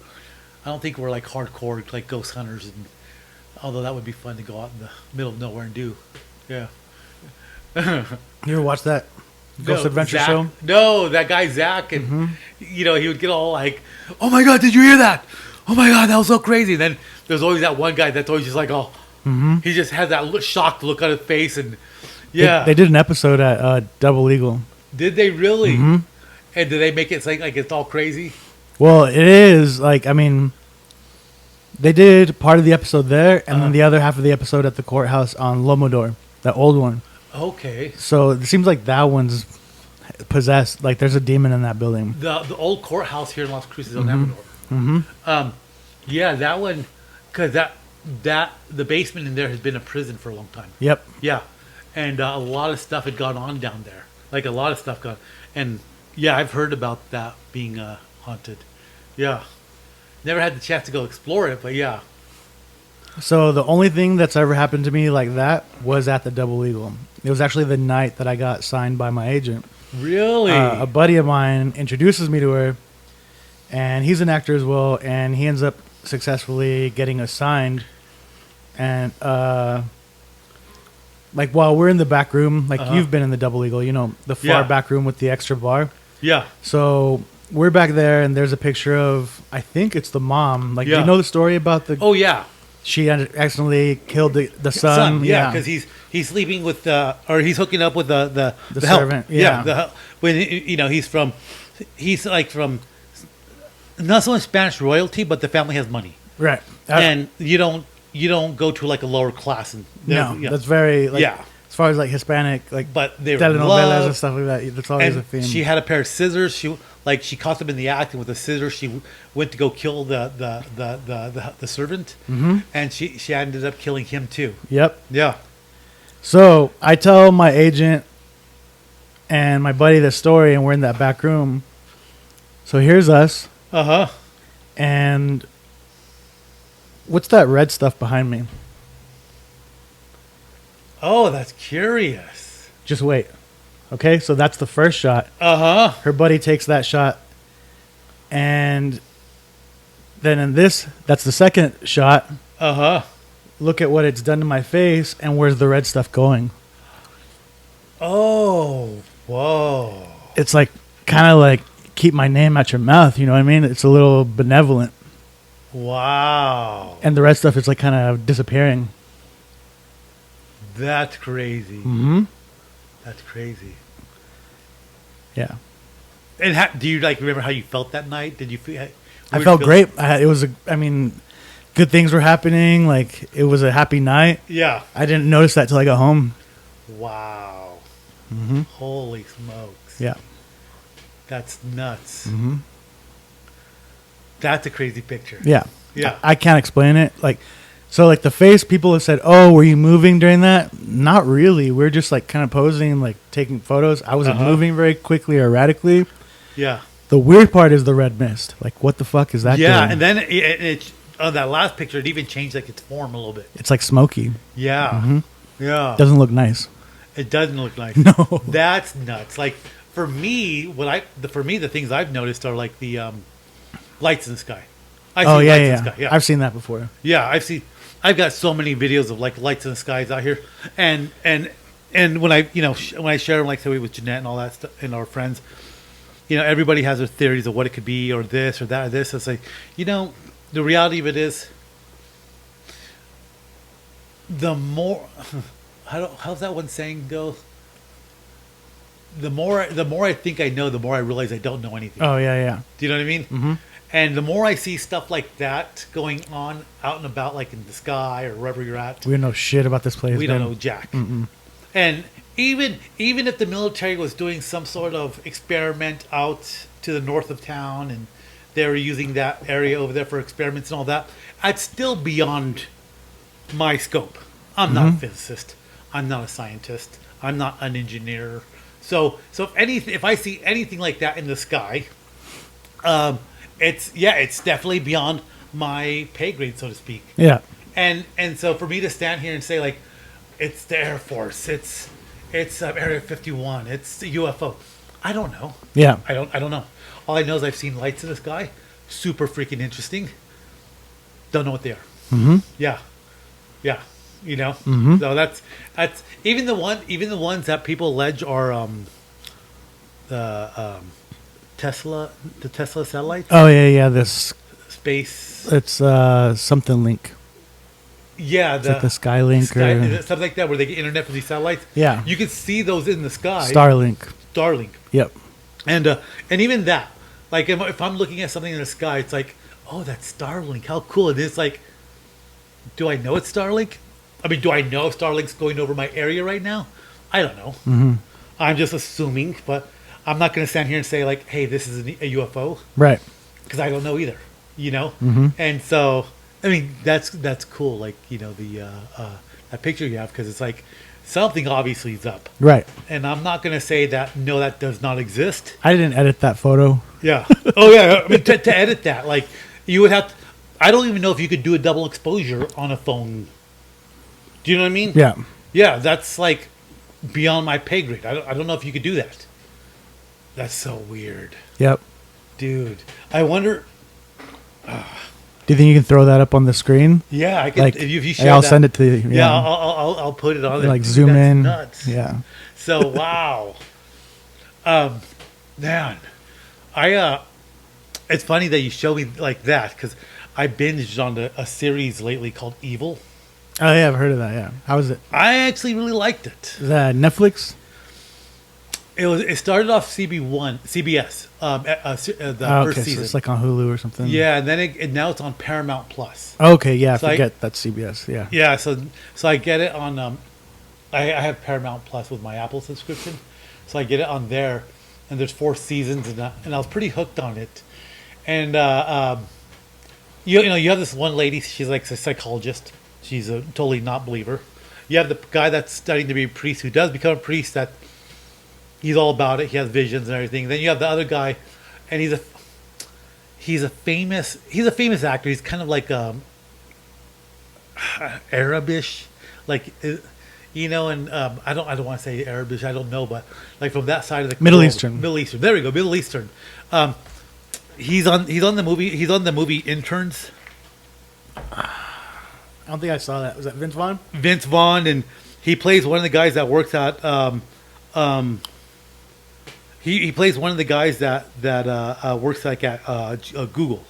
I don't think we're like hardcore like ghost hunters, and although that would be fun to go out in the middle of nowhere and do. Yeah. You ever watch that Ghost Adventure Zach, show? No, that guy Zach, and he would get all like, "Oh my god, did you hear that? Oh my god, that was so crazy!" And then there's always that one guy that's always just like, "Oh," he just has that shocked look on his face, and yeah, they did an episode at Double Eagle. Did they really? And did they make it like it's all crazy? Well, it is like, I mean, they did part of the episode there, and then the other half of the episode at the courthouse on Lomodor, that old one. Okay. So it seems like that one's possessed. Like there's a demon in that building. The old courthouse here in Las Cruces on Amador. Yeah, that one, because that the basement in there has been a prison for a long time. Yep. Yeah, and a lot of stuff had gone on down there. Like a lot of stuff gone, and yeah, I've heard about that being haunted. Yeah, never had the chance to go explore it, but yeah. So the only thing that's ever happened to me like that was at the Double Eagle. It was actually the night that I got signed by my agent. Really? A buddy of mine introduces me to her, and he's an actor as well, and he ends up successfully getting us signed. And like while we're in the back room, like you've been in the Double Eagle, the far back room with the extra bar. Yeah. So we're back there, and there's a picture of, I think it's the mom. Like, do you know the story about the? Oh yeah. she accidentally killed the son. Yeah, because he's sleeping with or he's hooking up with the help. servant. Yeah, when he's like from not so much Spanish royalty, but the family has money, right. And you don't go to like a lower class. And No, that's very like, as far as like Hispanic, like but they were telenovelas and stuff like that. That's always and a theme. she had a pair of scissors. She caught them in the act, and with the scissors, she went to go kill the servant, and she ended up killing him too. Yep. Yeah. So I tell my agent and my buddy the story, and we're in that back room. So here's us. And what's that red stuff behind me? Oh, that's curious. Just wait. Okay, so that's the first shot. Her buddy takes that shot. And then in this, that's the second shot. Look at what it's done to my face, and where's the red stuff going? Oh, whoa. It's like, kind of like, keep my name out your mouth, you know what I mean? It's a little benevolent. Wow. And the red stuff is like kind of disappearing. That's crazy. That's crazy. Yeah. And do you like remember how you felt that night? Did you feel? I felt great. It was good things were happening. Like, it was a happy night. Yeah. I didn't notice that till I got home. Wow. Holy smokes. Yeah. That's nuts. That's a crazy picture. Yeah. Yeah. I can't explain it. Like, so like the face, people have said, "Oh, were you moving during that?" Not really. We're just like kind of posing, like taking photos. I wasn't moving very quickly or erratically. Yeah. The weird part is the red mist. Like, what the fuck is that? Yeah, doing? and then it on that last picture, it even changed like its form a little bit. It's like smoky. Yeah. Yeah. Doesn't look nice. It doesn't look nice. No. That's nuts. Like for me, the things I've noticed are like the lights in the sky. I see lights in the sky. Yeah. I've seen that before. Yeah, I've got so many videos of like lights in the skies out here, and when I when I share them like say with Jeanette and all that stuff and our friends, everybody has their theories of what it could be or this or that or this. It's like the reality of it is the more how's that one saying go? The more I think I know, the more I realize I don't know anything. Oh yeah. Do you know what I mean? Mm-hmm. And the more I see stuff like that going on out and about, like in the sky or wherever you're at, We don't know shit about this place. we don't know jack. And even if the military was doing some sort of experiment out to the north of town and they were using that area over there for experiments and all that, it's still beyond my scope. I'm not a physicist. I'm not a scientist. I'm not an engineer. So if I see anything like that in the sky, it's definitely beyond my pay grade, so to speak. Yeah. And so for me to stand here and say like, it's the Air Force, it's Area 51, it's the UFO, I don't know. Yeah. I don't know. All I know is I've seen lights in the sky, super freaking interesting. Don't know what they are. Yeah. So that's even the ones that people allege are the Tesla satellites. Oh yeah. This Space. it's something link. Yeah, It's like the Skylink or something like that, where they get internet from these satellites. Yeah. You can see those in the sky. Starlink. Yep. And even that, like if I'm looking at something in the sky, it's like, oh, that's Starlink. How cool it is! Like, do I know it's Starlink? I mean, do I know if Starlink's going over my area right now? I don't know. I'm just assuming, but I'm not going to stand here and say like, hey, this is a UFO, Right. because I don't know either. And so I mean that's cool. Like the that picture you have, because it's like something obviously is up. Right. And I'm not going to say that no, that does not exist. I didn't edit that photo. Yeah. Oh yeah. I mean to edit that, like you would have. I don't even know if you could do a double exposure on a phone. Do you know what I mean? Yeah. Yeah, that's like beyond my pay grade. I don't know if you could do that. That's so weird. Yep. Dude, I wonder. Do you think you can throw that up on the screen? Yeah, I can. Like, if you hey, share I'll that, send it to you. Yeah, I'll put it on there. Like Dude, zoom that's in. Nuts. Yeah. So wow, man, it's funny that you show me like that, because I binged on a series lately called Evil. Oh yeah, I've heard of that. Yeah, how is it? I actually really liked it. Is that Netflix? It started off CBS, the Oh, first okay, so season. it's like on Hulu or something. Yeah, and then now it's on Paramount Plus. Okay, yeah, I So forget that's CBS. Yeah. Yeah, so I get it on. I have Paramount Plus with my Apple subscription, so I get it on there, and there's 4 seasons, and I was pretty hooked on it. And you have this one lady. She's like a psychologist. She's a totally not believer. You have the guy that's studying to be a priest who does become a priest. That he's all about it. He has visions and everything. Then you have the other guy, and he's a famous actor. He's kind of like Arabish, like and I don't want to say Arabish. I don't know, but like from that side of the Middle world. Eastern. Middle Eastern. There we go. Middle Eastern. He's on the movie. He's on the movie Interns. I don't think I saw that. Was that Vince Vaughn? Vince Vaughn, and he plays one of the guys that works at he plays one of the guys that works like at Google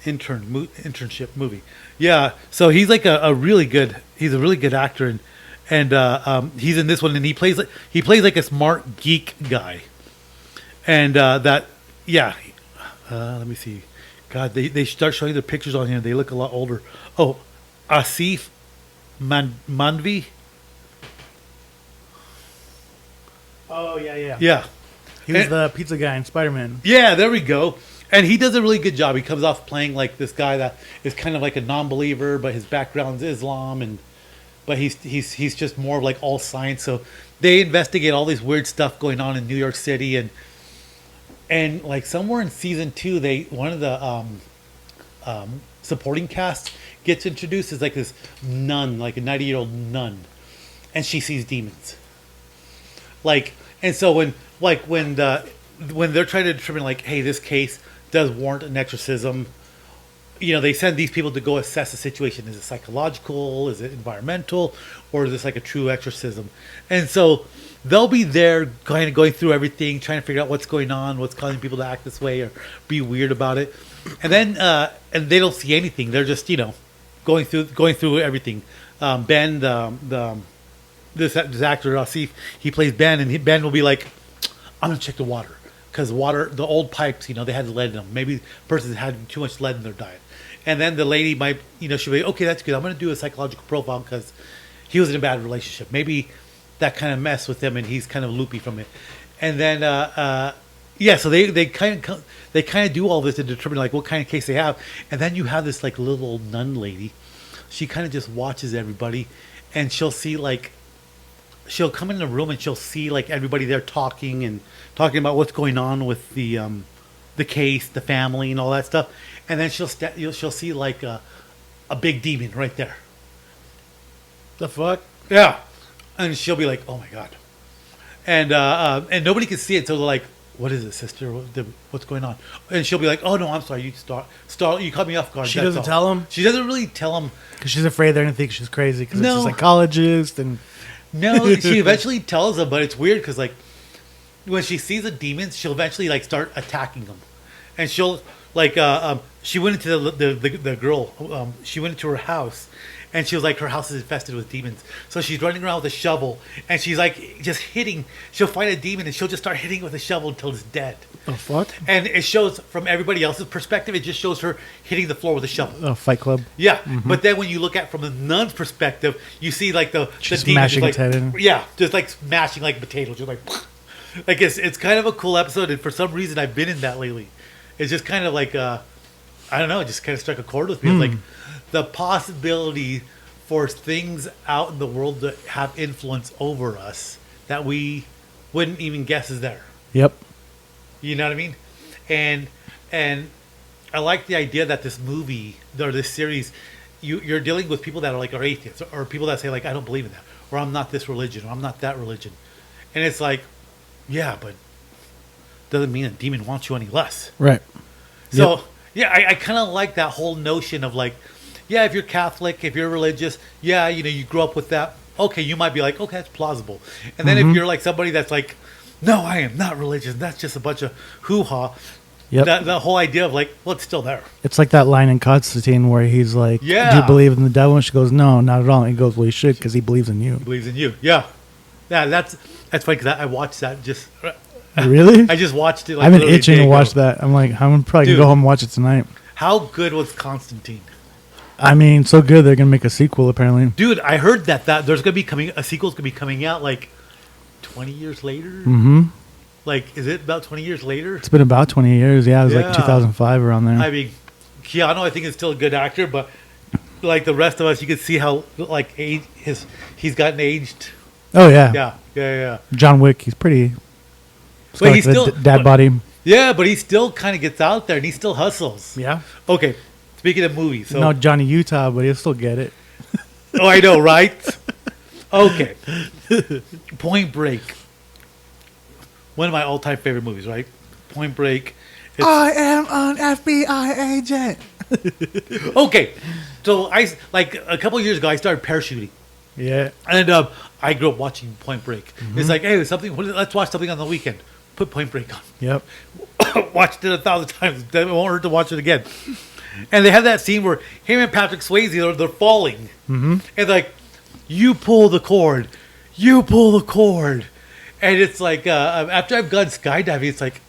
internship movie. Yeah, so he's like a really good actor, and he's in this one, and he plays like a smart geek guy, and let me see. God, they start showing the pictures on here. They look a lot older. Oh, Asif Manvi. Oh yeah. Yeah. He was the pizza guy in Spider-Man. Yeah, there we go. And he does a really good job. He comes off playing like this guy that is kind of like a non-believer, but his background's Islam, but he's just more of like all science. So they investigate all this weird stuff going on in New York City, and like somewhere in season 2, one of the supporting cast gets introduced as like this nun, like a 90-year-old nun, and she sees demons. And so when they're trying to determine like, hey, this case does warrant an exorcism, they send these people to go assess the situation. Is it psychological? Is it environmental? Or is this like a true exorcism? And so they'll be there kind of going through everything, trying to figure out what's going on, what's causing people to act this way or be weird about it. And then and they don't see anything. They're just, going through everything. Ben, this actor Asif, he plays Ben, and Ben will be like, I'm gonna check the water, because the old pipes, they had lead in them. Maybe the person had too much lead in their diet. And then the lady might, she'll be, okay, that's good. I'm gonna do a psychological profile because he was in a bad relationship. Maybe that kind of messed with him, and he's kind of loopy from it. And then so they kind of do all this to determine like what kind of case they have. And then you have this like little old nun lady. She kind of just watches everybody, and she'll see like. She'll come in the room and she'll see like everybody there talking about what's going on with the case, the family, and all that stuff, and then she'll see like a big demon right there. The fuck? Yeah, and she'll be like, "Oh my god," and nobody can see it, so they're like, "What is it, sister? What's going on?" And she'll be like, "Oh no, I'm sorry. You you caught me off guard." She doesn't tell him. She doesn't really tell him because she's afraid they're gonna think she's crazy because No. it's a psychologist and. No, she eventually tells them, but it's weird because like when she sees the demons, she'll eventually like start attacking them, and she'll like she went into the girl, she went into her house, and she was like, her house is infested with demons, so she's running around with a shovel, and she's like just hitting. She'll find a demon and she'll just start hitting it with a shovel until it's dead. The fuck? And it shows from everybody else's perspective, it just shows her hitting the floor with a shovel. Oh, Fight Club. Yeah, but then when you look at from the nun's perspective, you see like the She's demon smashing just, like, its head in. Yeah, just like smashing like potatoes, just like it's kind of a cool episode, and for some reason I've been in that lately. It's just kind of like I don't know, it just kind of struck a chord with me. It's like the possibility for things out in the world to have influence over us that we wouldn't even guess is there. Yep. You know what I mean? And I like the idea that this movie or this series, you're dealing with people that are atheists, or people that say like, I don't believe in that, or I'm not this religion, or I'm not that religion. And it's like, yeah, but doesn't mean a demon wants you any less. Right. So yeah, I kind of like that whole notion of like, yeah, if you're Catholic, if you're religious, yeah, you grew up with that. Okay, you might be like, okay, that's plausible. And then if you're like somebody that's like, no, I am not religious, that's just a bunch of hoo-ha, Yep. That whole idea of like, well, it's still there. It's like that line in Constantine where he's like, Yeah. "Do you believe in the devil?" And she goes, "No, not at all." And he goes, "Well, you should because he believes in you." He believes in you. Yeah. Yeah, that's funny because I watched that just. Really? I just watched it. Like, I've been literally a itching day to watch ago. that. I'm like, I'm probably Dude. gonna go home and watch it tonight. How good was Constantine? I mean, so good they're gonna make a sequel apparently. Dude, I heard that there's gonna be a sequel's gonna be coming out like 20 years later. Mm-hmm. Like, is it about 20 years later? It's been about 20 years. Yeah, it was Yeah. like 2005 around there. I mean, Keanu, I think is still a good actor, but like the rest of us, you can see how like he's gotten aged. Oh yeah. Yeah. John Wick, he's pretty. He's But got he's like the still- dad body. Yeah, but he still kind of gets out there and he still hustles. Yeah. Okay, speaking of movies, so No Johnny Utah, but he'll still get it. oh, I know, right? Okay, Point Break. One of my all-time favorite movies, right? Point Break. It's, I am an FBI agent. okay, so I like a couple of years ago I started parachuting. Yeah. And I grew up watching Point Break. It's like, hey, let's watch something on the weekend. Put Point Break on. Yep. Watched it 1,000 times. It won't hurt to watch it again. And they have that scene where him and Patrick Swayze, they're falling. Mm-hmm. And like, you pull the cord. You pull the cord. And it's like, after I've gone skydiving, it's like,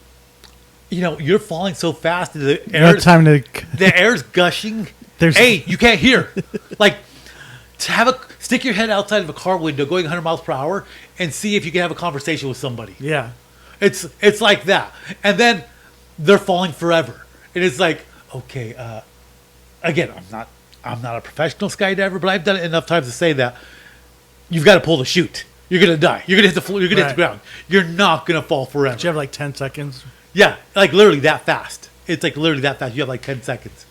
you're falling so fast. The No time to. the air's gushing. There's- Hey, you can't hear. Like, to stick your head outside of a car window going 100 miles per hour and see if you can have a conversation with somebody. Yeah. It's like that. And then they're falling forever. And it's like, okay, again, I'm not a professional skydiver, but I've done it enough times to say that you've got to pull the chute. You're gonna die. You're gonna hit the floor. You're gonna hit the ground. You're not gonna fall forever. Do you have like 10 seconds? Yeah, like literally that fast. It's like literally that fast. You have like 10 seconds.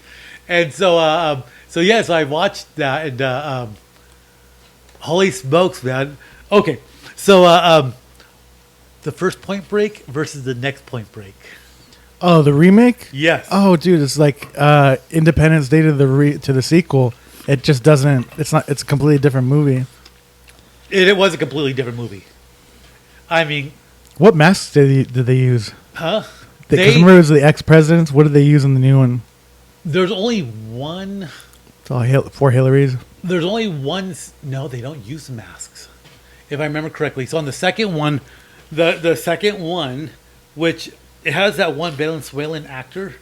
And so, so I watched that, and holy smokes, man. Okay, so the first Point Break versus the next Point Break. Oh, the remake? Yes. Oh, dude, it's like Independence Day to the sequel. It just doesn't. It's not. It's a completely different movie. It was a completely different movie. I mean, What masks did they use? huh? Because remember, it was the ex-presidents. What did they use in the new one? There's only one. It's all 4 Hillarys. There's only one. No, they don't use masks, if I remember correctly. So on the second one, the second one, which it has that one Venezuelan actor,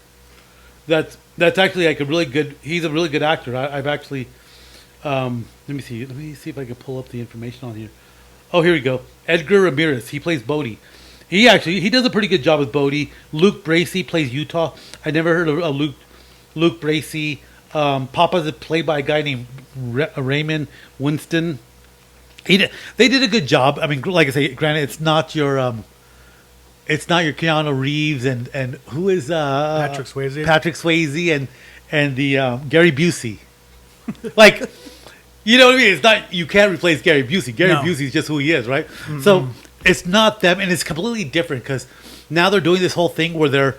that's actually like a really good. He's a really good actor. I've actually. Let me see if I can pull up the information on here. Oh, here we go. Edgar Ramirez. He plays Bodhi. He does a pretty good job with Bodhi. Luke Bracey plays Utah. I never heard of Luke Bracey. Papa's played by a guy named Raymond Winston. They did a good job. I mean, like I say, granted, it's not your Keanu Reeves and who is Patrick Swayze. Patrick Swayze and the Gary Busey. Like, you know what I mean? It's not, you can't replace Gary Busey. Gary No. Busey is just who he is, right? Mm-hmm. So it's not them, and it's completely different because now they're doing this whole thing where they're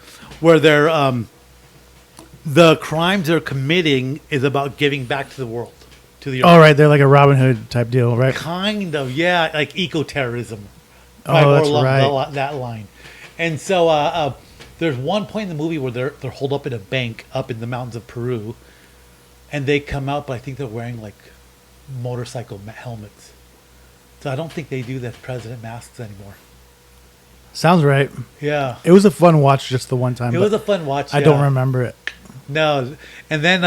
the crimes they're committing is about giving back to the world, to the earth. All right, they're like a Robin Hood type deal, right? Kind of, yeah, like eco-terrorism. Oh, More that's along right. that line. And so there's one point in the movie where they're holed up in a bank up in the mountains of Peru, and they come out, but I think they're wearing like motorcycle helmets. So I don't think they do the president masks anymore. Sounds right. Yeah. It was a fun watch just the one time. It but was a fun watch. I don't remember it. No. And then,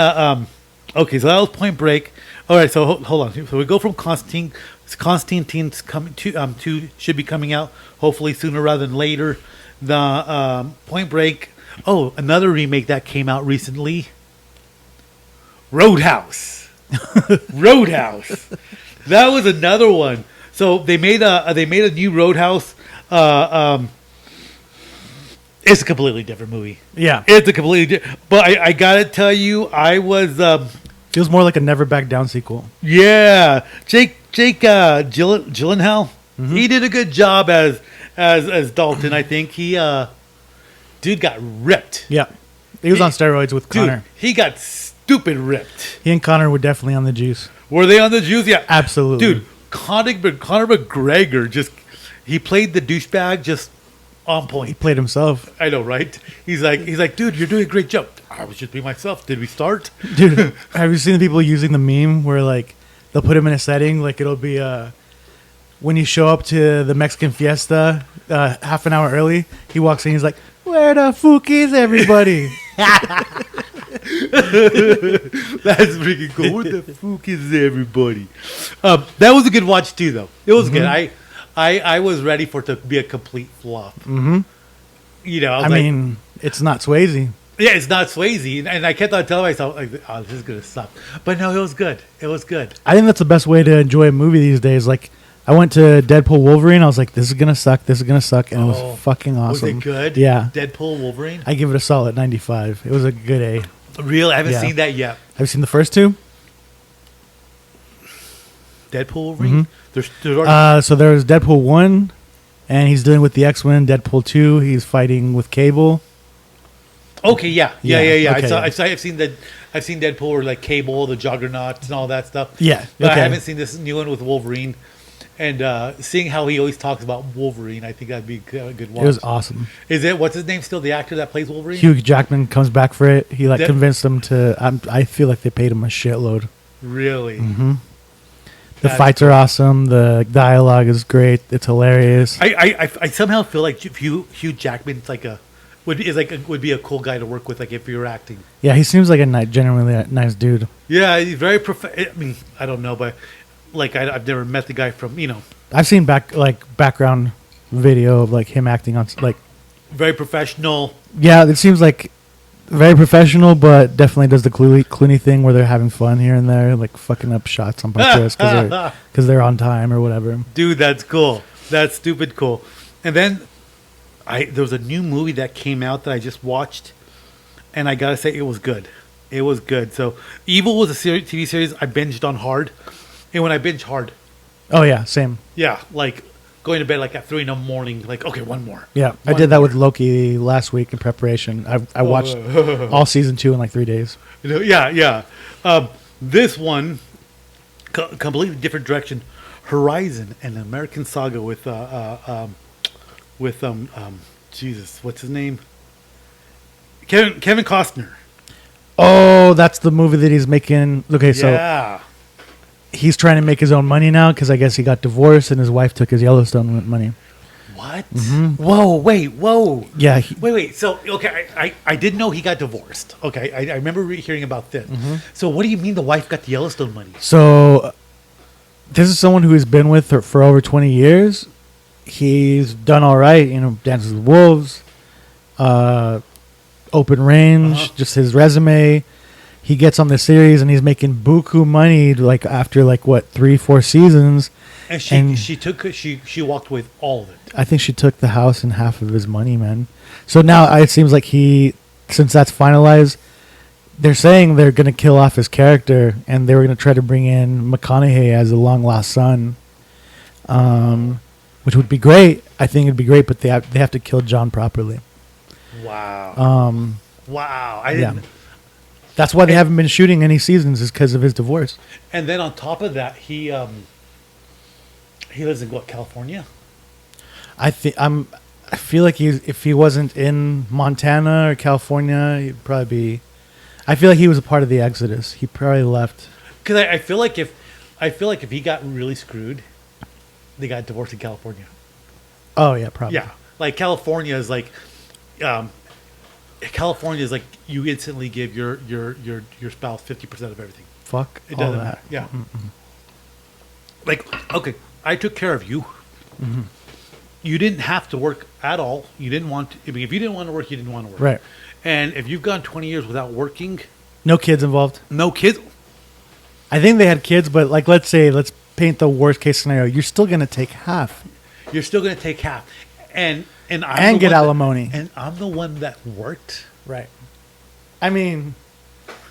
okay, so that was Point Break. All right, so hold on. So we go from Constantine's coming to should be coming out hopefully sooner rather than later. The Point Break. Oh, another remake that came out recently. Roadhouse. Roadhouse. That was another one. So they made a new Roadhouse. It's a completely different movie. Yeah. It's a completely different. But I gotta tell you, I was It was more like a Never Back Down sequel. yeah. Jake Gyllenhaal. Mm-hmm. He did a good job as Dalton. I think he dude got ripped. Yeah. He was on steroids with Connor. Dude, he got stupid ripped. He and Connor were definitely on the juice. Were they on the juice? Yeah, Absolutely. Dude, Conor McGregor he played the douchebag just on He point. played himself. I know, right? He's like, dude, you're doing a great job. I was just being myself. Did we start? Dude, have you seen the people using the meme where like they'll put him in a setting like it'll be when you show up to the Mexican fiesta half an hour early, he walks in, he's like, "Where the fuck is everybody?" That's freaking cool. Where the fuck is everybody? That was a good watch too, though. It was good. I was ready for it to be a complete flop. Mm-hmm. You know, I mean, it's not Swayze. yeah, it's not Swayze, and I kept on telling myself, like, "Oh, this is gonna suck." But no, it was good. It was good. I think that's the best way to enjoy a movie these days. Like, I went to Deadpool Wolverine. I was like, "This is gonna suck. This is gonna suck," and it was fucking awesome. Was it good? Yeah. Deadpool Wolverine. I give it a solid 95. It was a good A. Real? I haven't Yeah. seen that yet. Have you seen the first two? Deadpool Wolverine. There's already, So there was Deadpool 1, and he's dealing with the X-Men. Deadpool 2, he's fighting with Cable. okay, yeah. Okay, I've seen that. I've seen Deadpool or like Cable, the Juggernaut, and all that stuff. Yeah, but I okay. haven't seen this new one with Wolverine. And seeing how he always talks about Wolverine, I think that'd be a good watch. It was awesome. Is it? What's his name? Still the actor that plays Wolverine? Hugh Jackman comes back for it. He That- convinced him to. I feel like they paid him a shitload. Really? Mm-hmm. The That's fights are awesome. The dialogue is great. It's hilarious. I somehow feel like Hugh Jackman's like would be a cool guy to work with, like if you were acting. Yeah, he seems like a genuinely a nice dude. Yeah, he's very I mean, I don't know, but like I've never met the guy from I've seen background video of like him acting on like. very professional. Yeah, it seems like very professional, but definitely does the Clooney thing where they're having fun here and there, like fucking up shots on purpose because they're on time or whatever. Dude, that's cool. That's stupid cool. And then there was a new movie that came out that I just watched, and I gotta say it was good. It was good. So Evil was a TV series I binged on hard, and when I binge hard, Oh yeah, same. yeah, like going to bed like at 3 a.m, like okay, one more. Yeah, I One did that more. with Loki last week in preparation. I watched all season 2 in like 3 days. Yeah. This one, completely different direction. Horizon, an American saga with Jesus, what's his name? Kevin Costner. Oh, that's the movie that he's making. Okay, so Yeah. he's trying to make his own money now because I guess he got divorced and his wife took his Yellowstone money. What? Whoa, wait. Yeah, Wait. So, okay, I didn't know he got divorced. Okay, I remember hearing about this. So, what do you mean the wife got the Yellowstone money? so this is someone who he's been with for over 20 years. He's done all right, Dances with Wolves, Open Range, just his resume. He gets on the series and he's making buku money like after 3-4 seasons. And she walked with all of it. I think she took the house and half of his money, man. So now it seems like since that's finalized, they're saying they're going to kill off his character and they were going to try to bring in McConaughey as a long lost son, which would be great. I think it'd be great, but they have to kill John properly. Wow. Wow. I didn't. Yeah. That's why they haven't been shooting any seasons is because of his divorce. And then on top of that, he lives in California? I feel like if he wasn't in Montana or California, he'd probably be. I feel like he was a part of the exodus. He probably left. Because I feel like if he got really screwed, they got divorced in California. Oh yeah, probably. Yeah, like California is like you instantly give your spouse 50% of everything. Fuck It all doesn't that. matter. Yeah. Like, okay, I took care of you. You didn't have to work at all. You didn't want to. I mean, if you didn't want to work, you didn't want to work. Right. And if you've gone 20 years without working, No kids involved. no kids. I think they had kids, but let's paint the worst case scenario. You're still gonna take half You're still going to take half, and and get alimony. And I'm the one that worked. Right. I mean,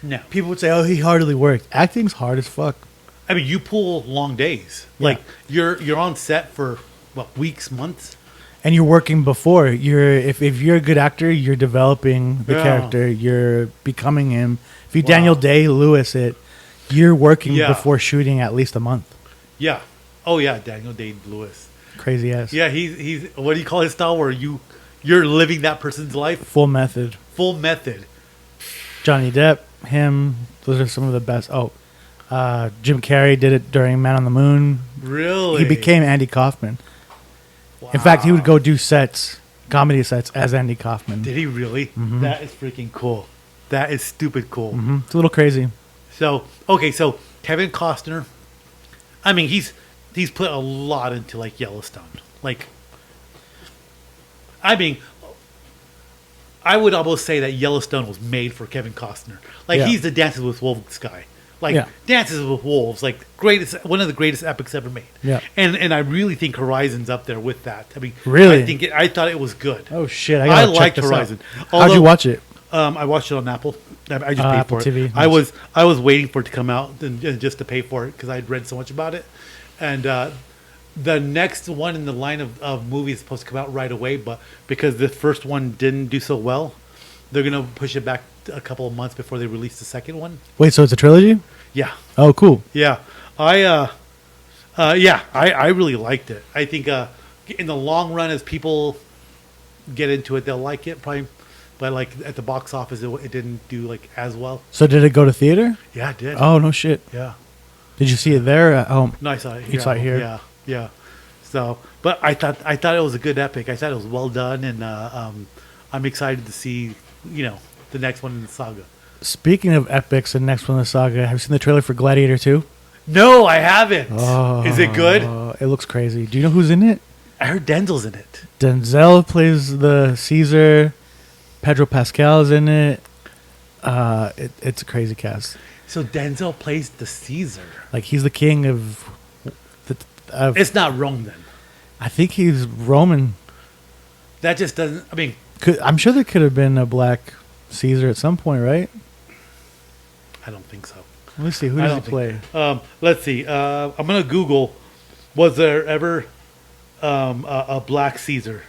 No, people would say, "Oh, he hardly worked." Acting's hard as fuck. I mean you pull long days. Yeah. Like you're on set for weeks, months. And you're working before. If you're a good actor, you're developing the Yeah. character. You're becoming him. If you Wow. Daniel Day-Lewis it, you're working Yeah. before shooting at least a month. Yeah. Oh yeah, Daniel Day-Lewis. Crazy ass. Yeah, he's what do you call his style? Where you You're living that person's life. Full method. Full method. Johnny Depp, him. Those are some of the best. Jim Carrey did it during Man on the Moon. Really? He became Andy Kaufman. Wow. In fact, he would go do comedy sets as Andy Kaufman. Did he really? Mm-hmm. That is freaking cool. That is stupid cool. Mm-hmm. It's a little crazy. So Kevin Costner, I mean, he's put a lot into like Yellowstone. Like, I mean, I would almost say that Yellowstone was made for Kevin Costner. Like, Yeah. he's the Dances with Wolves guy. Like, Yeah. Dances with Wolves, like one of the greatest epics ever made. Yeah. And I really think Horizon's up there with that. I mean, Really? I thought it was good. Oh shit! I gotta check liked this Horizon. out. Although, How'd you watch it? I watched it on Apple. I just paid Apple for it. TV. I was waiting for it to come out and just to pay for it because I'd read so much about it. And the next one in the line of movies is supposed to come out right away, but because the first one didn't do so well, they're gonna push it back a couple of months before they release the second one. Wait, so it's a trilogy? Yeah, Oh, cool. yeah. I really liked it. I think in the long run, as people get into it, they'll like it probably. But like at the box office, it didn't do like as well. So did it go to theater? Yeah, it did. Oh no shit! Yeah. Did you see it there or at home? No, I saw it here. You saw it here? Yeah, yeah. So, but I thought it was a good epic. I thought it was well done, and I'm excited to see the next one in the saga. Speaking of epics and next one in the saga, have you seen the trailer for Gladiator 2? No, I haven't. Oh, Is it good? It looks crazy. Do you know who's in it? I heard Denzel's in it. Denzel plays the Caesar. Pedro Pascal's in it. It's a crazy cast. So Denzel plays the Caesar. Like he's the king of. It's not Rome then. I think he's Roman. That just doesn't. I mean, I'm sure there could have been a black Caesar at some point, right? I don't think so. Let me see. Who I does he don't play? Let's see. I'm gonna Google. Was there ever a black Caesar?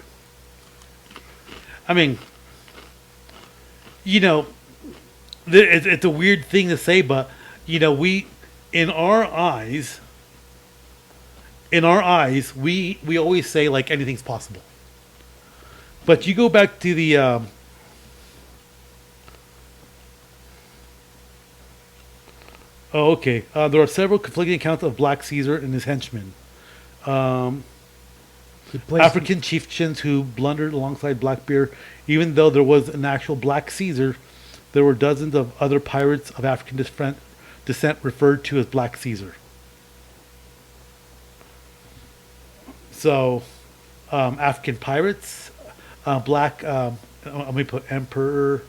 I mean, it's a weird thing to say, but we, in our eyes, we always say like anything's possible. But you go back to the there are several conflicting accounts of Black Caesar and his henchmen. African chieftains who blundered alongside Blackbeard. Even though there was an actual Black Caesar, there were dozens of other pirates of African descent referred to as Black Caesar. So, African pirates, Black, let me put Emperor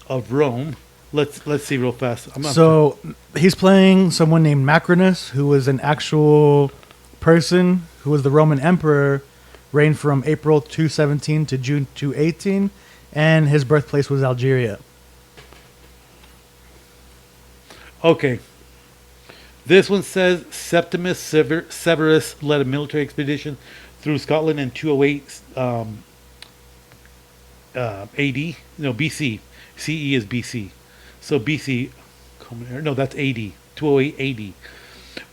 of Rome. Let's see real fast. So he's playing someone named Macrinus, who was an actual person who was the Roman emperor, reigned from April 217 to June 218, and his birthplace was Algeria. Okay. This one says Septimus Severus led a military expedition through Scotland in 208 AD. No, BC. CE is BC. So BC, no, that's AD. 208 AD.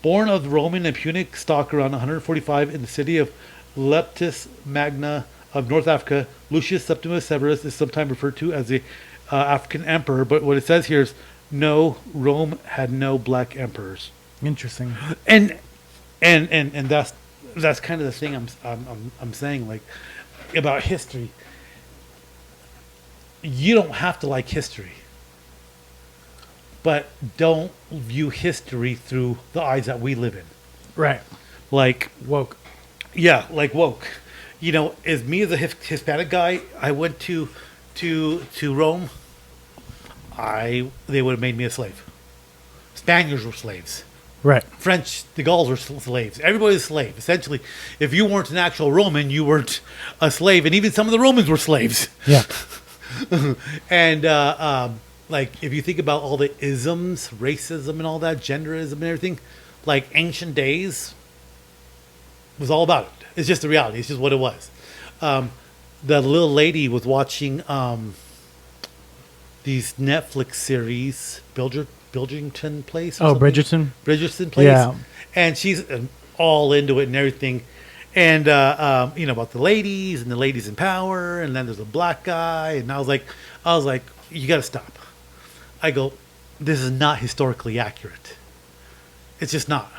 Born of Roman and Punic stock around 145 in the city of Leptis Magna of North Africa, Lucius Septimus Severus is sometimes referred to as the African emperor. But what it says here is no, Rome had no black emperors. Interesting. And that's kind of the thing I'm saying, like, about history. You don't have to like history, but don't view history through the eyes that we live in. Right. Like Woke. Yeah, like woke. As me as a Hispanic guy, I went to Rome. They would have made me a slave. Spaniards were slaves. Right. French, the Gauls were slaves. Everybody was a slave. Essentially, if you weren't an actual Roman, you weren't a slave, and even some of the Romans were slaves. Yeah. And like, if you think about all the isms, racism and all that, genderism and everything, like ancient days was all about it. It's just the reality. It's just what it was. The little lady was watching these Netflix series, Bridgerton Place. Oh, Bridgerton? Bridgerton Place. Yeah. And she's all into it and everything. and about the ladies and the ladies in power, and then there's a black guy, and I was like, you got to stop. I go, this is not historically accurate. It's just not.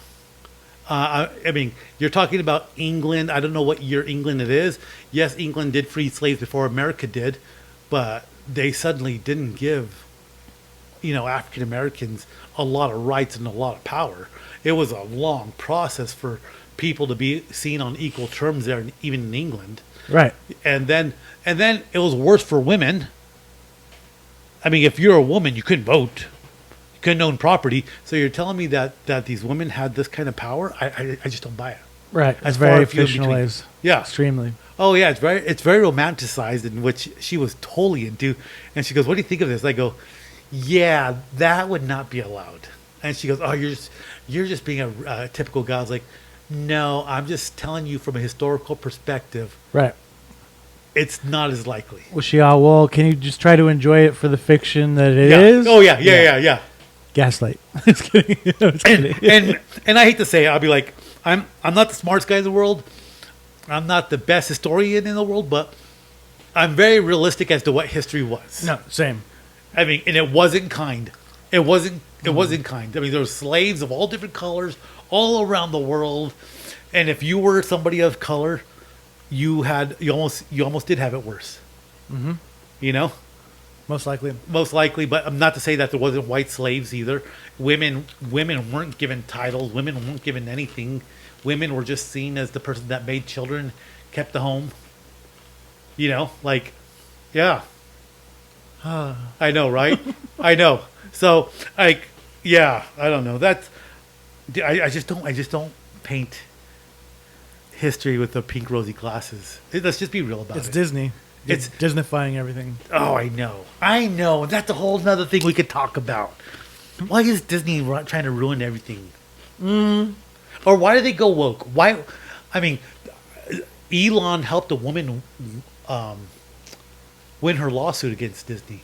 I mean, you're talking about England. I don't know what year England it is. Yes, England did free slaves before America did, but they suddenly didn't give, African Americans a lot of rights and a lot of power. It was a long process for people to be seen on equal terms there, even in England. Right. And then it was worse for women. I mean, if you're a woman, you couldn't vote, you couldn't own property. So you're telling me that these women had this kind of power? I just don't buy it. Right. As It's very far and few in between. fictionalized. Yeah. Extremely. Oh yeah, it's very romanticized, in which she was totally into. And she goes, "What do you think of this?" I go, "Yeah, that would not be allowed." And she goes, "Oh, you're just being a typical guy." I was like, "No, I'm just telling you from a historical perspective. Right. It's not as likely." Was she all, well, can you just try to enjoy it for the fiction that it Yeah. is? Oh yeah. Gaslight. Just kidding. Just kidding. And I hate to say it, I'll be like, I'm not the smartest guy in the world. I'm not the best historian in the world, but I'm very realistic as to what history was. No, same. I mean, and it wasn't kind. It wasn't kind. I mean, there were slaves of all different colors all around the world, and if you were somebody of color, you almost did have it worse. Mm-hmm. Most likely. Most likely, but I'm not to say that there wasn't white slaves either. Women weren't given titles. Women weren't given anything. Women were just seen as the person that made children, kept the home. Yeah. I know, right? I know. So, yeah, I don't know. I just don't paint history with the pink rosy glasses. Let's just be real about It's it. Disney. It's Disneyfying everything. Oh, I know. That's a whole nother thing we could talk about. Why is Disney trying to ruin everything? Or why do they go woke? Why? I mean, Elon helped a woman win her lawsuit against Disney.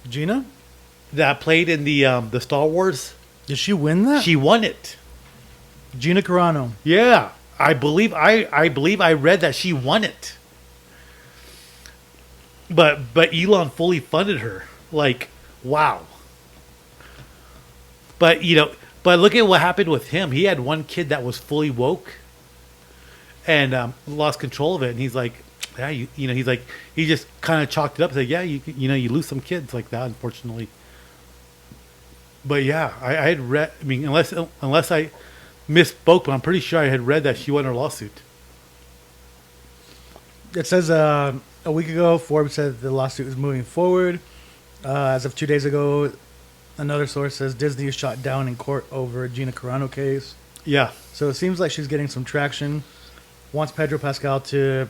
Gina? That played in the Star Wars. Did she win that? She won it. Gina Carano. Yeah, I believe I read that she won it. But Elon fully funded her. Like, wow. But look at what happened with him. He had one kid that was fully woke, and lost control of it. And he's like, yeah, he's like, he just kind of chalked it up. Like, yeah, you lose some kids like that, unfortunately. But yeah, I had read. I mean, unless I misspoke, but I'm pretty sure I had read that she won her lawsuit. It says a week ago, Forbes said the lawsuit was moving forward. As of 2 days ago, another source says Disney is shot down in court over a Gina Carano case. Yeah. So it seems like she's getting some traction. Wants Pedro Pascal to...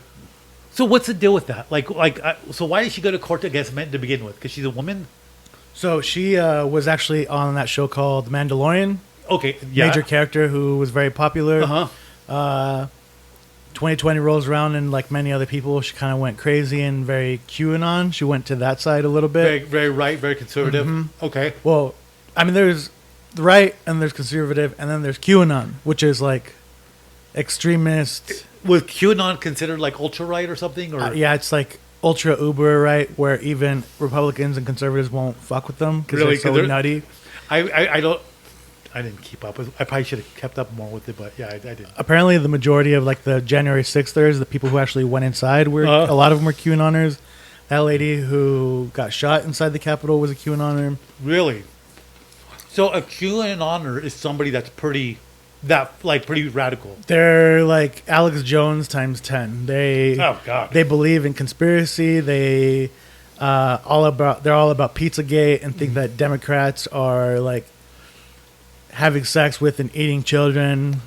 So what's the deal with that? So why did she go to court against men to begin with? Because she's a woman? So she was actually on that show called Mandalorian. Okay, yeah. Major character who was very popular. Uh-huh. 2020 rolls around, and like many other people, she kind of went crazy and very QAnon. She went to that side a little bit. Very, very right, very conservative. Mm-hmm. Okay. Well, I mean, there's the right and there's conservative, and then there's QAnon, which is like extremist. Was QAnon considered like ultra right or something? Or Yeah, it's like ultra uber right, where even Republicans and conservatives won't fuck with them because Really? they're so 'Cause they're- nutty. I didn't keep up. I probably should have kept up more with it, but yeah, I did. Apparently, the majority of like the January 6thers, the people who actually went inside, were a lot of them were QAnoners. That lady who got shot inside the Capitol was a QAnoner. Really? So a QAnoner is somebody that's pretty radical. They're like Alex Jones times 10. Oh God. They believe in conspiracy. They're all about Pizzagate and think that Democrats are like having sex with and eating children.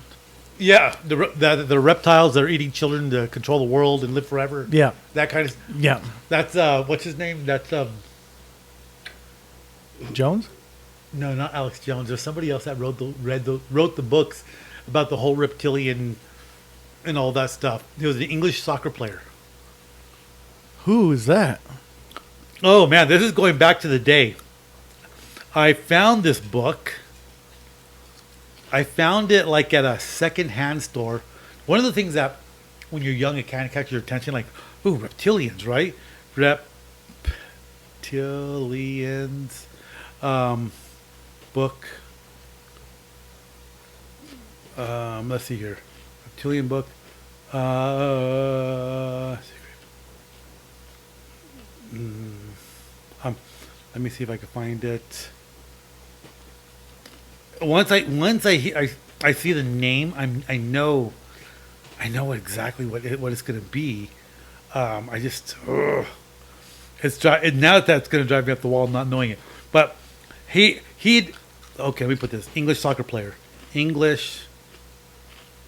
Yeah, the reptiles that are eating children to control the world and live forever. Yeah, That kind of. yeah. That's what's his name? That's Jones. no, not Alex Jones. There's somebody else that wrote the books about the whole reptilian and all that stuff. He was an English soccer player. Who is that? Oh man, this is going back to the day. I found this book. I found it like at a secondhand store. one of the things that when you're young it kind of catches your attention, like, ooh, reptilians, right? Reptilians, book. Let's see here, reptilian book. Let me see if I can find it. Once I see the name, I know exactly what it's going to be. I just now that's going to drive me up the wall not knowing it. But he okay. Let me put this: English soccer player, English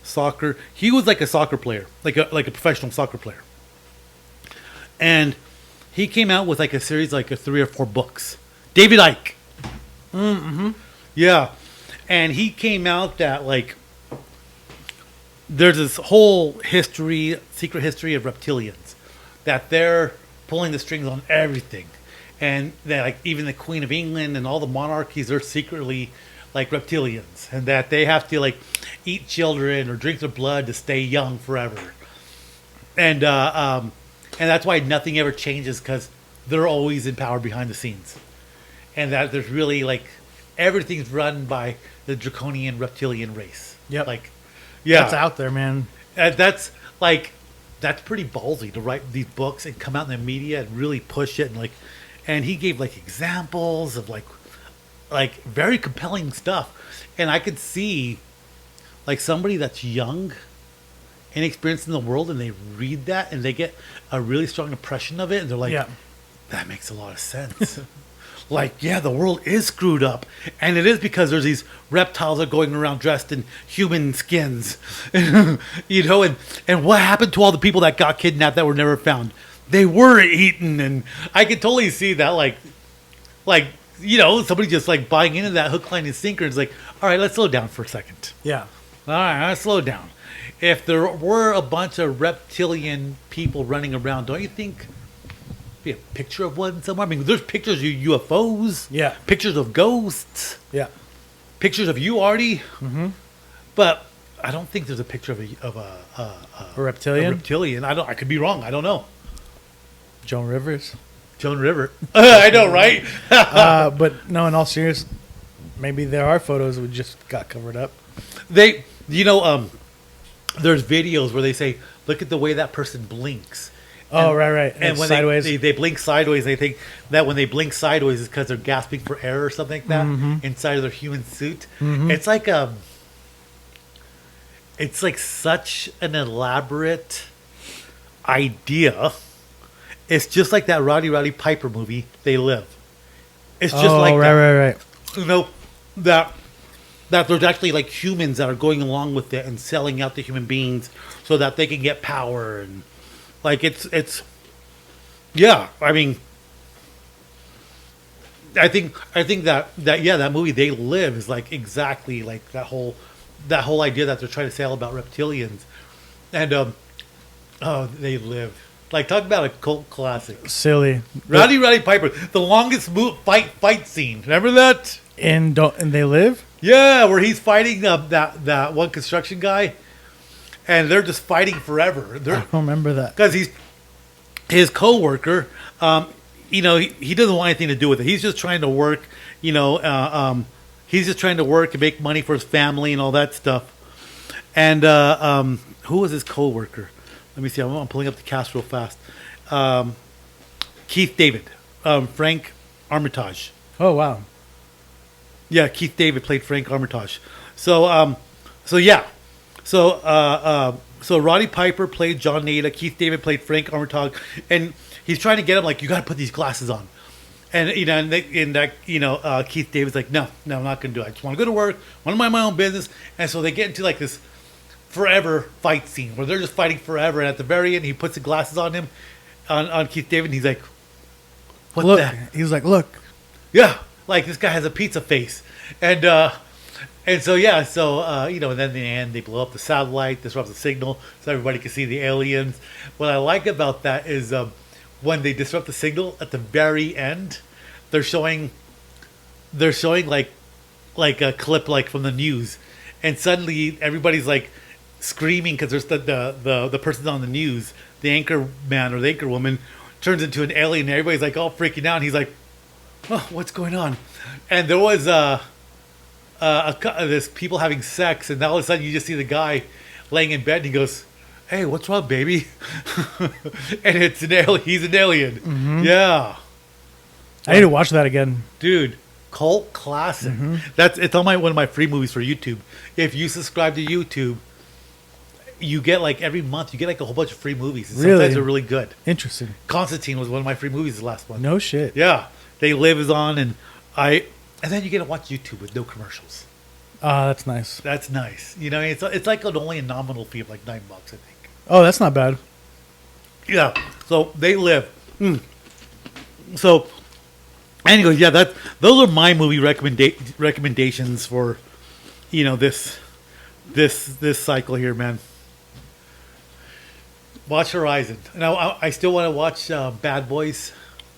soccer. He was like a soccer player, like a professional soccer player, and he came out with like a series, like a 3 or 4 books. David Icke. Mm-hmm. Yeah. And he came out that like there's this whole history, secret history of reptilians, that they're pulling the strings on everything, and that like even the Queen of England and all the monarchies are secretly like reptilians, and that they have to like eat children or drink their blood to stay young forever, and that's why nothing ever changes, because they're always in power behind the scenes, and that there's really like everything's run by the draconian reptilian race. Yep. Like, yeah, That's out there, man. that's pretty ballsy to write these books and come out in the media and really push it, and like, and he gave like examples of like very compelling stuff, and I could see like somebody that's young, inexperienced in the world, and they read that and they get a really strong impression of it, and they're like, Yeah. that makes a lot of sense. Like, yeah, the world is screwed up, and it is because there's these reptiles that are going around dressed in human skins, you know, and what happened to all the people that got kidnapped that were never found? They were eaten, and I could totally see that, like, you know, somebody just like buying into that hook, line, and sinker, and it's like, all right, let's slow down for a second. Yeah. All right, let's slow down. If there were a bunch of reptilian people running around, don't you think be a picture of one somewhere? I mean, there's pictures of UFOs. Yeah. Pictures of ghosts. Yeah. Pictures of you, Ardy. Mm-hmm. But I don't think there's a picture of A reptilian? a reptilian. I could be wrong. I don't know. Joan Rivers. Joan River. I know, right? But no, in all seriousness, maybe there are photos that just got covered up. They, you know, there's videos where they say, look at the way that person blinks. Oh, right. And when sideways. they blink sideways, they think that when they blink sideways is because they're gasping for air or something like that inside of their human suit. Mm-hmm. It's like such an elaborate idea. It's just like that Roddy Piper movie, They Live. It's just like that. Right. You know, that there's actually like humans that are going along with it and selling out to human beings so that they can get power, and like it's yeah. I mean, I think that yeah, that movie They Live is like exactly like that whole idea that they're trying to sell about reptilians, and They Live. Like, talk about a cult classic. Silly. Roddy Piper, the longest fight scene. Remember that? And They Live? Yeah, where he's fighting that one construction guy, and they're just fighting forever. I don't remember that. Because his coworker, you know, he doesn't want anything to do with it. He's just trying to work, you know, he's just trying to work and make money for his family and all that stuff. And who was his coworker? Let me see. I'm pulling up the cast real fast. Keith David, Frank Armitage. Oh, wow. Yeah, Keith David played Frank Armitage. So yeah. So Roddy Piper played John Nada. Keith David played Frank Armitage, and he's trying to get him like, you got to put these glasses on. And you know, Keith David's like, no, I'm not going to do it. I just want to go to work. I want to mind my own business. And so they get into like this forever fight scene where they're just fighting forever. And at the very end, he puts the glasses on him, on Keith David, and he's like, what Look. the? He was like, look. Yeah, like this guy has a pizza face, and so yeah, so you know, and then in the end they blow up the satellite, disrupt the signal, so everybody can see the aliens. What I like about that is when they disrupt the signal at the very end, they're showing like a clip like from the news, and suddenly everybody's like screaming because there's the person on the news, the anchor man or the anchor woman turns into an alien. And everybody's like all freaking out. And he's like, "Oh, what's going on?" And there was this people having sex, and all of a sudden you just see the guy laying in bed, and he goes, "Hey, what's wrong, baby?" And it's an alien. He's an alien. Mm-hmm. Yeah, I need to watch that again, dude. Cult classic. Mm-hmm. It's on one of my free movies for YouTube. If you subscribe to YouTube, you get like every month you get like a whole bunch of free movies. And Really? sometimes they're really good. Interesting. Constantine was one of my free movies the last one. No shit. Yeah, They Live is on, and then you get to watch YouTube with no commercials. That's nice. That's nice. You know, it's like only a nominal fee of like $9, I think. Oh, that's not bad. Yeah. So They Live. So, anyway, yeah, those are my movie recommendations for, this cycle here, man. Watch Horizon. Now I still want to watch Bad Boys.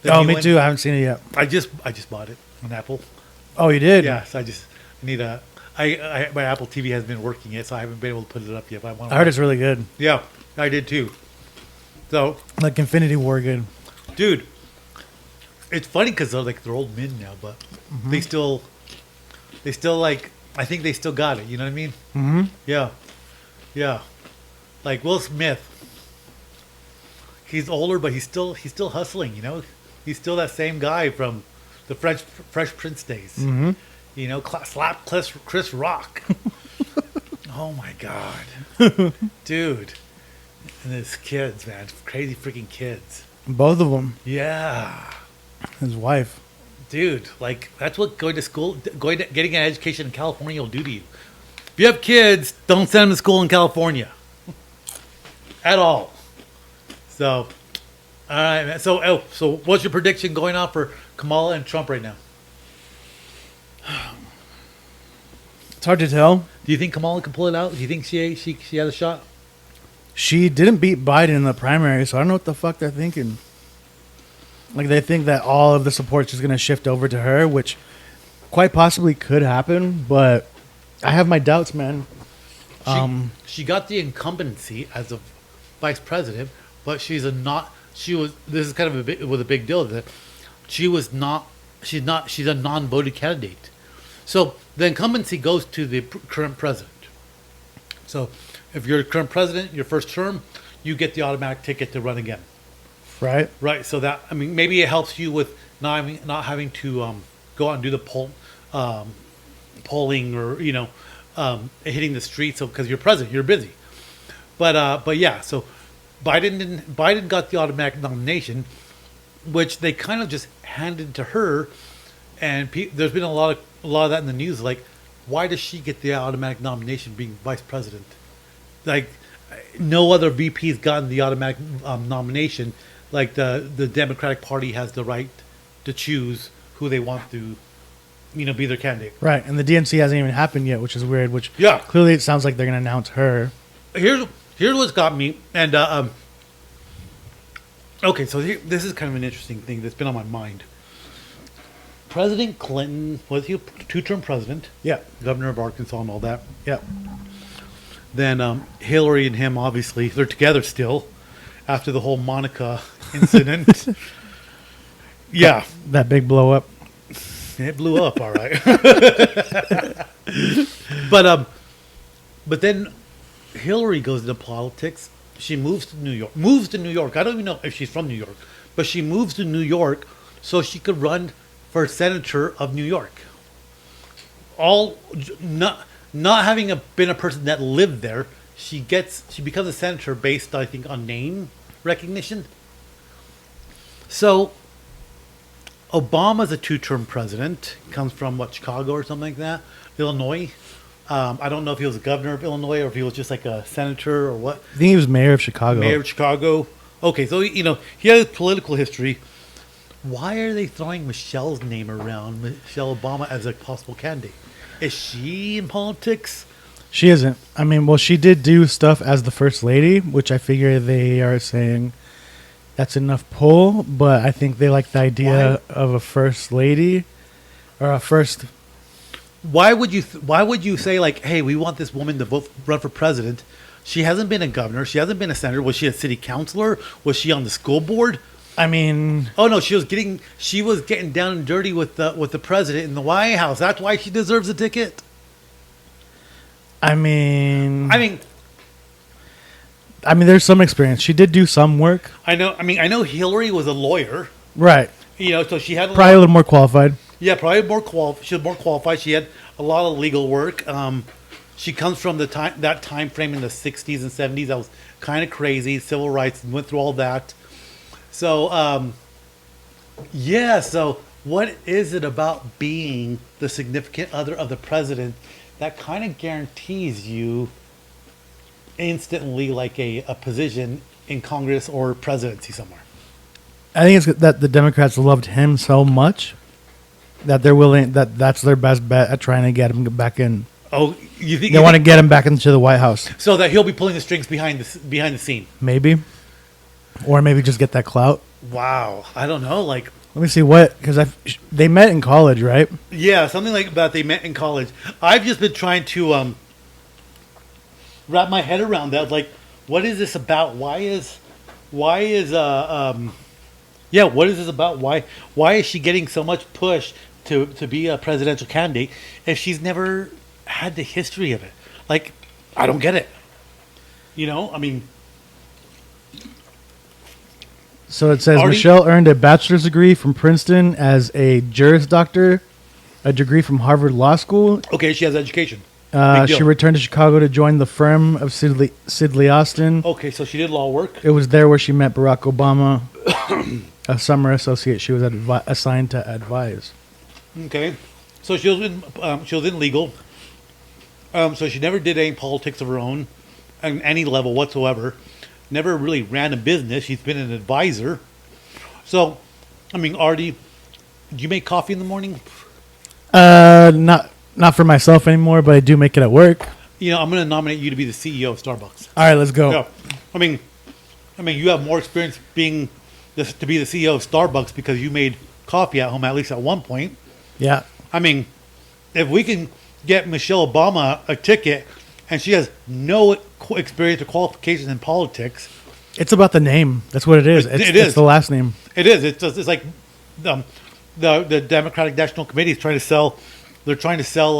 Oh, me too. I haven't seen it yet. I just bought it on Apple. Oh, you did? Yes, I need my Apple TV hasn't been working yet, so I haven't been able to put it up yet. But I heard it's really good. Yeah, I did too. So, like Infinity War, good. Dude, it's funny because they're old men now, but they still like. I think they still got it. You know what I mean? Mm-hmm. Yeah. Like Will Smith. He's older, but he's still hustling. He's still that same guy from the Fresh Prince days. Mm-hmm. Slap Chris Rock. Oh my God, dude! And his kids, man, crazy freaking kids. Both of them. Yeah, His wife. dude. Like that's what going to school, getting an education in California will do to you. If you have kids, don't send them to school in California at all. So, all right, man. So what's your prediction going on for Kamala and Trump right now? It's hard to tell. Do you think Kamala can pull it out? Do you think she has a shot? She didn't beat Biden in the primary, so I don't know what the fuck they're thinking. Like, they think that all of the support's just going to shift over to her, which quite possibly could happen, but I have my doubts, man. She got the incumbency as a vice president, but she's a big deal that she's a non-voted candidate. So the incumbency goes to the current president. So if you're the current president, your first term, you get the automatic ticket to run again. Right? Right. So maybe it helps you with not having to go out and do the polling or hitting the streets because you're president, you're busy. But yeah. So Biden got the automatic nomination, which they kind of just handed to her, and there's been a lot of that in the news. Like, why does she get the automatic nomination being vice president? Like, no other VP's gotten the automatic nomination. Like the Democratic Party has the right to choose who they want to, be their candidate. Right, and the DNC hasn't even happened yet, which is weird. Which clearly it sounds like they're going to announce her. Here's what's got me, and okay, so this is kind of an interesting thing that's been on my mind. President Clinton, was he a two-term president? Yeah. Governor of Arkansas and all that. Yeah. Then Hillary and him, obviously, they're together still after the whole Monica incident. Yeah. That big blow up. It blew up, all right. But then Hillary goes into politics. She moves to New York. I don't even know if she's from New York, but she moves to New York so she could run for senator of New York. Not having been a person that lived there, she becomes a senator based, I think, on name recognition. So Obama's a two-term president, comes from Chicago or something like that, Illinois. I don't know if he was a governor of Illinois or if he was just like a senator or what. I think he was mayor of Chicago. Mayor of Chicago. Okay, so he has political history. Why are they throwing Michelle's name around, Michelle Obama, as a possible candidate? Is she in politics? She isn't. I mean, well, she did do stuff as the first lady, which I figure they are saying that's enough pull. But I think they like the idea of a first lady or a first. Why would you say like, hey, we want this woman to run for president? She hasn't been a governor. She hasn't been a senator. Was she a city councilor? Was she on the school board? I mean, Oh no, she was getting down and dirty with the president in the White House. That's why she deserves a ticket. I mean, I mean, there's some experience. She did do some work, I know Hillary was a lawyer. right? So she had Probably a little more qualified. yeah, probably she was more qualified. She had a lot of legal work. She comes from that time frame in the 60s and 70s. That was kind of crazy. Civil rights, went through all that. So, yeah. So, what is it about being the significant other of the president that kind of guarantees you instantly like a position in Congress or presidency somewhere? I think it's that the Democrats loved him so much that they're willing that's their best bet at trying to get him back in. Oh, you think They want to get him back into the White House, so that he'll be pulling the strings behind the scene? maybe, or maybe just get that clout. Wow, I don't know. Like, Let me see because they met in college, right? yeah, something like that. They met in college. I've just been trying to wrap my head around that. Like, what is this about? What is this about? Why is she getting so much push to be a presidential candidate if she's never had the history of it? Like, I don't get it. I mean, So it says Ardy- Michelle earned a bachelor's degree from Princeton as a Juris Doctor, a degree from Harvard Law School. okay, she has education. Big deal. She returned to Chicago to join the firm of Sidley Austin. Okay, so she did law work. It was there where she met Barack Obama, a summer associate she was assigned to advise. Okay, so she was in legal. So she never did any politics of her own, on any level whatsoever. Never really ran a business. She's been an advisor. So, I mean, Ardy, do you make coffee in the morning? Not for myself anymore, but I do make it at work. I'm going to nominate you to be the CEO of Starbucks. All right, let's go. Yeah. I mean, you have more experience being to be the CEO of Starbucks because you made coffee at home at least at one point. Yeah. I mean, if we can get Michelle Obama a ticket and she has no experience or qualifications in politics, It's about the name. That's what it is. It's the last name. it is. It's like the Democratic National Committee is trying to sell. They're trying to sell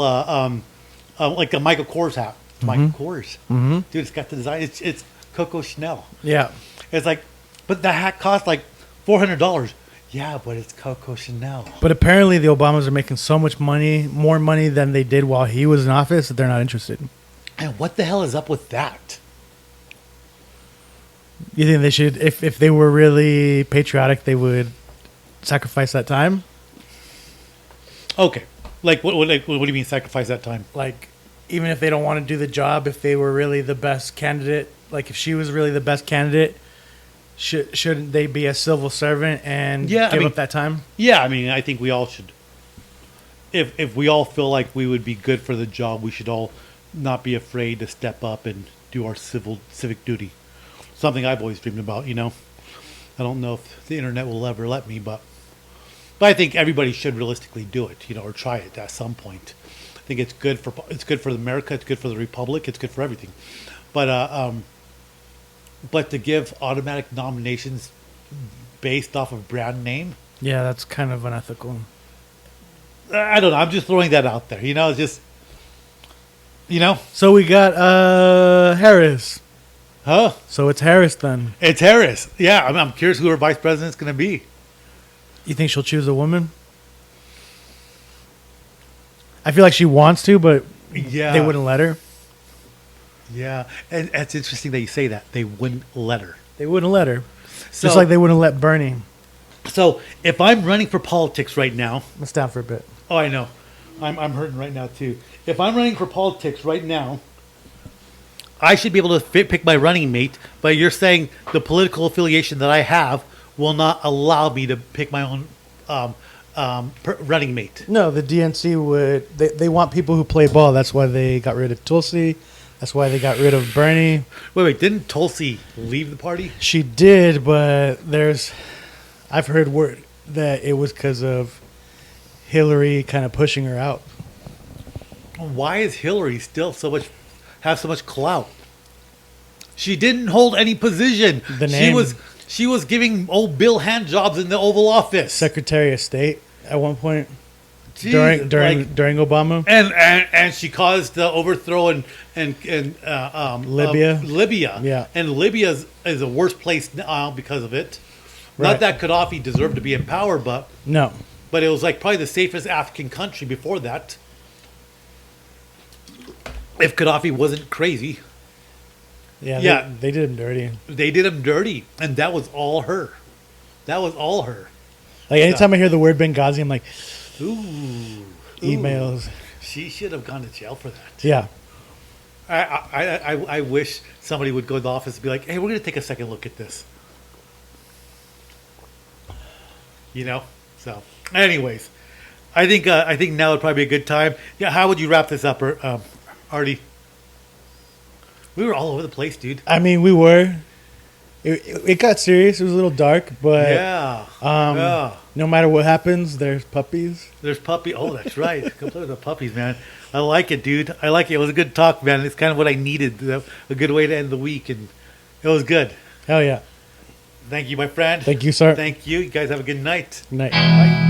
like a Michael Kors hat. Michael Kors, dude. It's got the design. It's Coco Chanel. Yeah. It's like, but the hat costs like $400. Yeah, but it's Coco Chanel. But apparently the Obamas are making so much money, more money than they did while he was in office, that they're not interested. And what the hell is up with that? You think they should, if they were really patriotic, they would sacrifice that time? Okay, like what do you mean sacrifice that time? Like, even if they don't want to do the job, if they were really the best candidate, like if she was really the best candidate, shouldn't they be a civil servant and give up that time? Yeah, I mean, I think we all should. If we all feel like we would be good for the job, we should all not be afraid to step up and do our civic duty. Something I've always dreamed about, I don't know if the internet will ever let me, but I think everybody should realistically do it, or try it at some point. I think it's good for America, it's good for the Republic, it's good for everything. But to give automatic nominations based off of brand name, Yeah, that's kind of unethical. I don't know. I'm just throwing that out there. It's just, So we got Harris. huh? So it's Harris then. It's Harris. Yeah, I'm curious who her vice president's going to be. You think she'll choose a woman? I feel like she wants to, but Yeah. they wouldn't let her. Yeah, and it's interesting that you say that. They wouldn't let her. They wouldn't let her. So, Just like they wouldn't let Bernie. So if I'm running for politics right now, Let's down for a bit. oh, I know. I'm hurting right now, too. If I'm running for politics right now, I should be able to pick my running mate, but you're saying the political affiliation that I have will not allow me to pick my own running mate. No, the DNC would. They want people who play ball. That's why they got rid of Tulsi. That's why they got rid of Bernie. Wait, didn't Tulsi leave the party? She did, but I've heard word that it was because of Hillary kind of pushing her out. Why is Hillary still have so much clout? She didn't hold any position. The name. She was giving old Bill hand jobs in the Oval Office. Secretary of State at one point. Jeez, During Obama. And she caused the overthrow in Libya. Libya. Yeah. And Libya is a worse place now because of it. Right. Not that Gaddafi deserved to be in power, but it was like probably the safest African country before that. If Gaddafi wasn't crazy. Yeah. They did him dirty. They did him dirty, and that was all her. Like anytime I hear the word Benghazi, I'm like, ooh, emails. She should have gone to jail for that. Yeah. I wish somebody would go to the office and be like, hey, we're going to take a second look at this. So anyways, I think now would probably be a good time. Yeah, how would you wrap this up, Ardy? We were all over the place, dude. I mean, we were. It got serious. It was a little dark, but no matter what happens, there's puppies. Oh, that's right. Come play with the puppies, man. I like it, dude. I like it. It was a good talk, man. It's kind of what I needed. A good way to end the week, and it was good. Hell yeah. Thank you, my friend. Thank you, sir. Thank you. You guys have a good night. Good night. Bye.